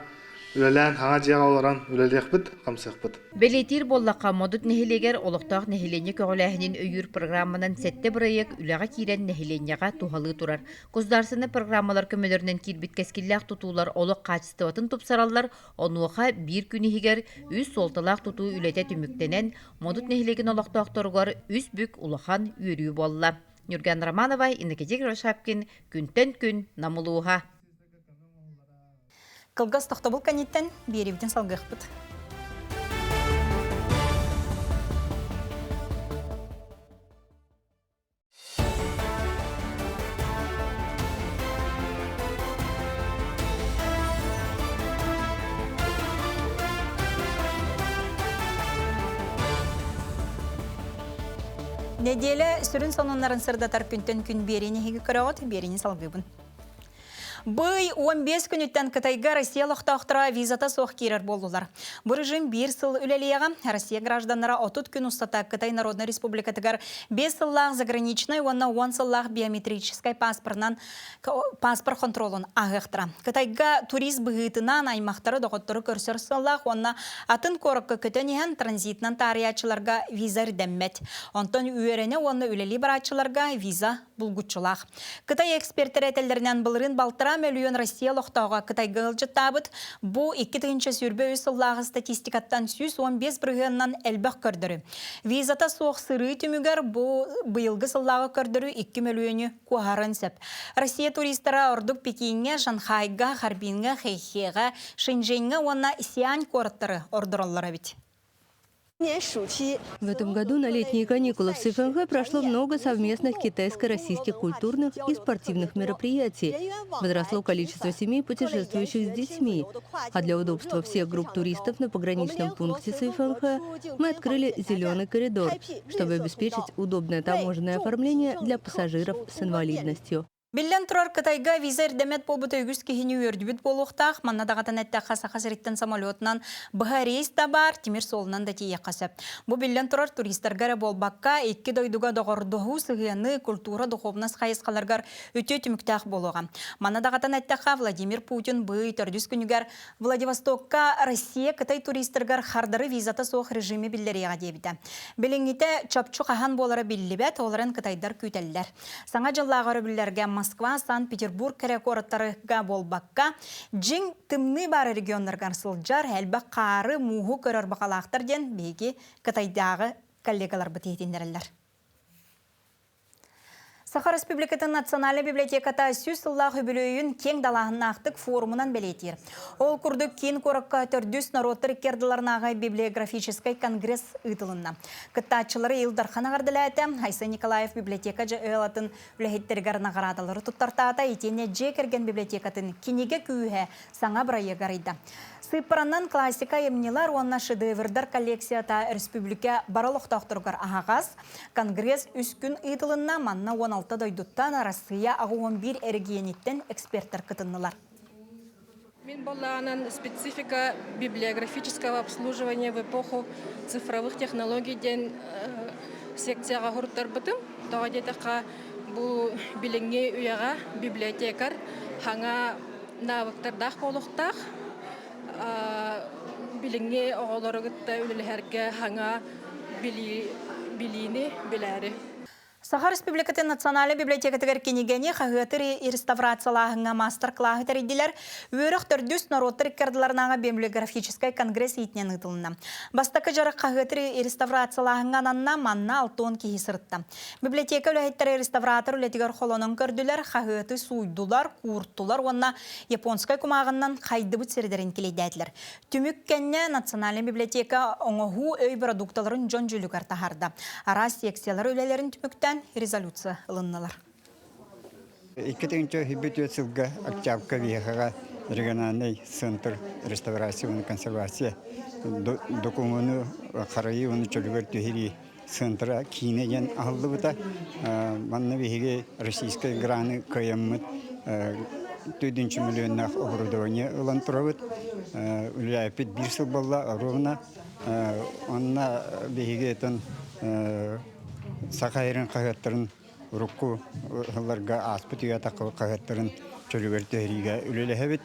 үлелән хаңа жия оларан үлелек бит, камсык бит. Белетир боллаққа модут нехилегер олықтақ нехилене көғіләхінен өйір программанан сәтті бірайек үліға кейрен нехиленеға тухалы тұрар. Көздарсыны программалар көмелерінен кирбит кәскілләқ тұтулар олық қачыстыватын тұпсаралар, онуға бір күні хигер үз солталақ тұту үләте түміктенен модут нехилеген олықтақтарығар үз бүк улахан үйрі болла. Нұргиян Романова, Иннекетек Рошапкин, күнтен күн намылуға. Кылгас тоқтабыл кәнеттен беревден салғық бұд. Неделе сүрін сонунларын сырдатар күнтен күн берені хегі көріғыт, берені салғыбын. Бый 15 күніттен Кытайга Россия лоқтақтыра визата соқ керер болдылар. Бұл режим 1 сыл үлелеяға Россия гражданлары 30 күн ұстата Кытай Народной Республикатығар 5 сыллақ заграничной, онна 10 сыллақ биометрическай паспорт контролын ағықтыра. Кытайга турист бұғытынан аймақтары доғыттыры көрсір сыллақ, онна атын корыққы көтенеген транзитнан тариятчыларға виза рдеммет. Онтан үйерені онна үлелі баратчыларға виза бұлғытчылақ. Кытай эксперттер әтелдерінен бұлырын балтыра миллион Россия лоқтауға Кытай ғылжы табыт. Бұ 2-тігінші сүрбе өсіллағы статистикаттан 115 бірғыннан әлбәқ көрдірі. Визата соқ сыры түмігер бұ бұйылғы сыллағы көрдірі 2 миллионы қуағарын сәп. Россия туристері ордық Пекинге, Шанхайға, Харбинге, Хэйхеға, Шэньчжэньге, онна Сиань корттары ордыралары бит. В этом году на летние каникулы в СФНХ прошло много совместных китайско-российских культурных и спортивных мероприятий. Возросло количество семей, путешествующих с детьми. А для удобства всех групп туристов на пограничном пункте СФНХ мы открыли зеленый коридор, чтобы обеспечить удобное таможенное оформление для пассажиров с инвалидностью. Билен турар Кытайга виза эрдемет болбута үгіз кехini өрдүбіт болуқтақ, манна дағатын әтті қаса-қасыреттен самолетынан бұға рейс да бар, темір солынан да тие қасы. Бұ билен турар туристергары болбаққа, еткі дойдуға доғырдығы сығыяны культура дұқовнас қайысқаларғар өте түміктақ болуға. Манна дағатын әттіға Владимир Путин бұй төрдүс күнігер Владивостокка Россия Кытай туристергар қардары визата соқ режимі білдеріға дебіді. Біліңгіте чапчу қахан болары білібет, оларын Кытайдар күйтелілер. Саңа жыллағары білдерге Москва, Санкт-Петербург кәрі қорыттарыға болбаққа, жин тымны бары регионларған сылджар, әлбі қары мұғы көрір бақалақтар ден бейге Кытайдағы коллегалар бітетіндерілер. Саха Республикатын Национальный библиотеката сүз сыллағы бүлейін кең далағын ақтық форумынан белетер. Ол күрдік кен қорыққа түрдүс народтыр керділарынағы библиографическай конгресс ұтылынна. Кыттачылары Илдархан ағардылайты, Айса Николаев библиотека жа өйлатын үләхеттергарына қарадалары тұттартата етене же керген библиотекатын кенеге күйе саңа бұрайы ғарайды. Сыпыраннан классика емнелар онна шедеврдар коллекцията республика баралықтақтырғар ағағаз. Конгресс үскін ұтылынна манна 16 дойдуттан Россия ағуын бір әргенеттен эксперттер кытыннылар. Мен боллағынан специфика библиографического обслуживания в эпоху цифровых технологий ден секцияға ғұрттар бұтым. Тоға детіға бұл біліңге үйаға библиотекар хаңа навыктардақ болуқтақ. Билинге оғыларығытта үлілерге хаңа билini біләрі. Саха Республикатын Национальный библиотекатығар кенегені қағытыр реставрациялағыңа мастер-клағы тәрейділер өріқ түрдүс народтыр керділарынаға библиографическай конгресс етінен ұтылына. Бастақы жарық қағытыр реставрациялағыңа нанна манна 6 кейі сырытта. Библиотека үләйттері реставратор үлетігер қолының көрділер қағыты суйдулар, курттулар, онна японскай күмағынан қайды бұт сердерін келейдәділер. Түміккенне Национальный библиотека оңығу өй продукталарын жон жүлігер тахарда. Ара секциялар үлелерін түміктен резолюция ылынналар. 2000 жылғы Октябрька веғаға региональный центр реставрации и консервации документу қарайы оны чөлігер түйері центра кейінеген ағылды бұта. Манна веғеге российская граны қайыммыт 4 миллионнақ оборудование ылан тұрабыт. Үләйпет 1 сыл болла ровна. Онна веғеге етін Сақайырын қағаттарын ұрыққу ғыларға аспытыға тақыл қағаттарын чөлігер төхіріге үлелі әбет.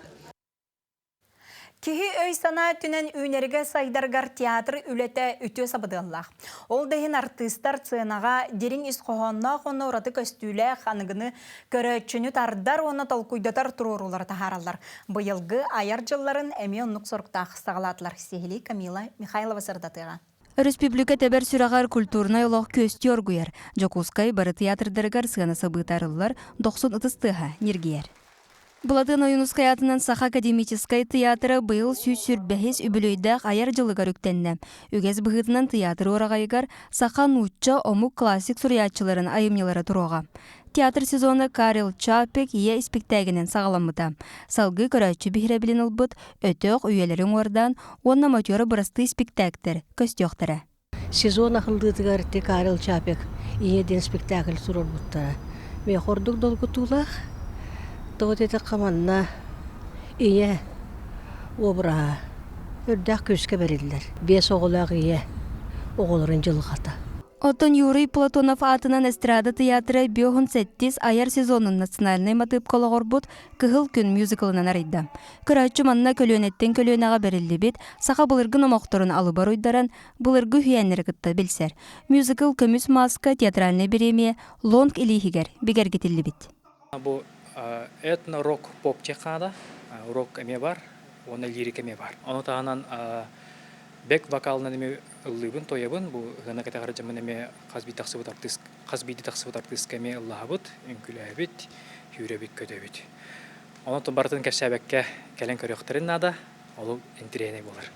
Кихи өй сана түнен үйнерге сайдаргар театр үлеті үтө сабыдыллақ. Ол дейін артистар ценаға дерін исқоғанна қонна ұраты көстүйлі қанығыны көрөтчіні тардар оны толкуйдатар тұрорулар тахаралар. Бұйылғы аяр жылларын әме оннық сорықтақ сағаладылар. Сехили Камила Михайлова сырдатыға. Республика тәбәр сүрағар культурнай олақ көсті оргуяр. Жокускай бары театрдаргар сығаны сабытарылар 90 ұтыстыға нергияр. Бұлатын ойынускай атынан Саха академическай театры бұл сүрбәхес үбілөйдәқ аяр жылыгар үктенне. Үгез бұғытынан театр орағайығар Саха нучча омук классик суриятчыларын айымнелары тұруға. Театр сезоны Карл Чапек ие спектагінен сағаламыда. Салғы көрәтші бігірі білін ұлбыт, өтіқ үйелерін ордан, онна матері бұрасты спектактер, көстіоқтары. Сезон ақылдытығар Карл Чапек. иеден спектакль сурор буттара. Мен хордук долгутулах. Тот это команна ие обра үрдәк көскә берилдер. 5 оғылақ ие оғылырын жылғата. Отон Юрий Платонов атынан эстрада театры Бёхун 7 аяр сезонын национальный мотып кологорбут кыгыл күн мюзиклынан арыйда. Кырачы манна көлөнеттен көлөнага берилди бит, саха былыргын омокторун алыбар уйдаран, былыргы хүйәннер кытта билсер. Мюзикл көмүс маска театральный премия Лонг илихигер бигер кетилди бит. Бу этно-рок поп чекада, рок эме бар, оны лирик эме бар. Оны тағанан бек вокалынан эме ыллыбын, тоябын, бу гана катагар жаман эме казбиди таксыбыт артистка эме ыллабыт, үнкүләбит, хүребит, көдөбит. Оны тубартын кәшәбәккә кәлен көрөктөрүн нада, ол интерене болар.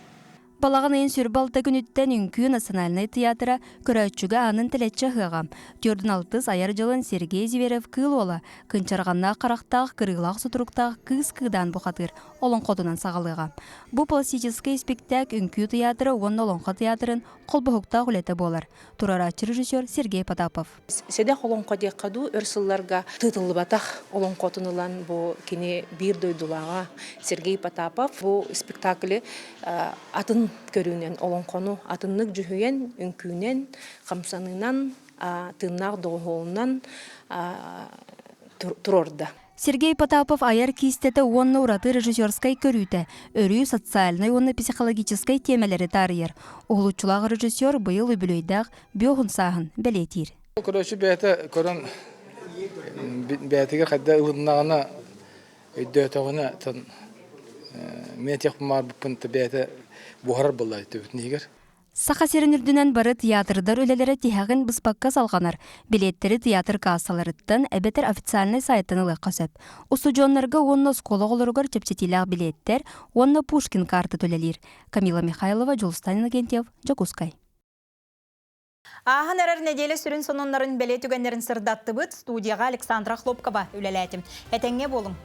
Балаган эйин сүрбалта күнүттен үнкүү национальный театра көрөчүгө анын телечче хыгам. 4-6 аяр жылын Сергей Зверев кыл ола, кынчарганна карактак кырылак сутуруктак кыз-кыдан бухатыр, олон кодунан сагалыга. Бу пластический спектакль үнкүү театры онна олонко театрын колбохукта улете болар. Турарачы режиссер Сергей Потапов. Седе олонко декаду өрсылларга тытылыбатах олонкотунулан бу кини бир дойдулага Сергей Потапов бу спектакль атын көрүүнен олонкону атыннык жүхүйен үнкүүнен камсанынан тыннак доголунан турорда. Сергей Потапов аяр кистете онна ураты режиссерской көрүүтэ, өрүү социальный онна психологической темелери тарыйыр. Оглучулаг режиссер быйыл үбүлөйдак Бёхун сагын белетир. Көрөчү бэте көрөн бэтиге кадда ылыннагына өйдөтөгүнө тон метех мар бупунта бэте бухар булай төбүтнигер. Саха серенүрдүнөн бары театрдар өлелері тихагын быспакка салганар. Билеттери театр кассаларыттан эбетер официальный сайтын ылыкка сөп. Устудионнарга онна скологолоргор чепчетилак билеттер, онна Пушкин карты төлелир. Камила Михайлова, Жулстан Агентьев, Жакускай. Ахан әрір неделе сүрін сонунларын белетүгенлерін сырдатты бұд, студияға Александра Хлопкова үлеләтім. Әтеңе болың.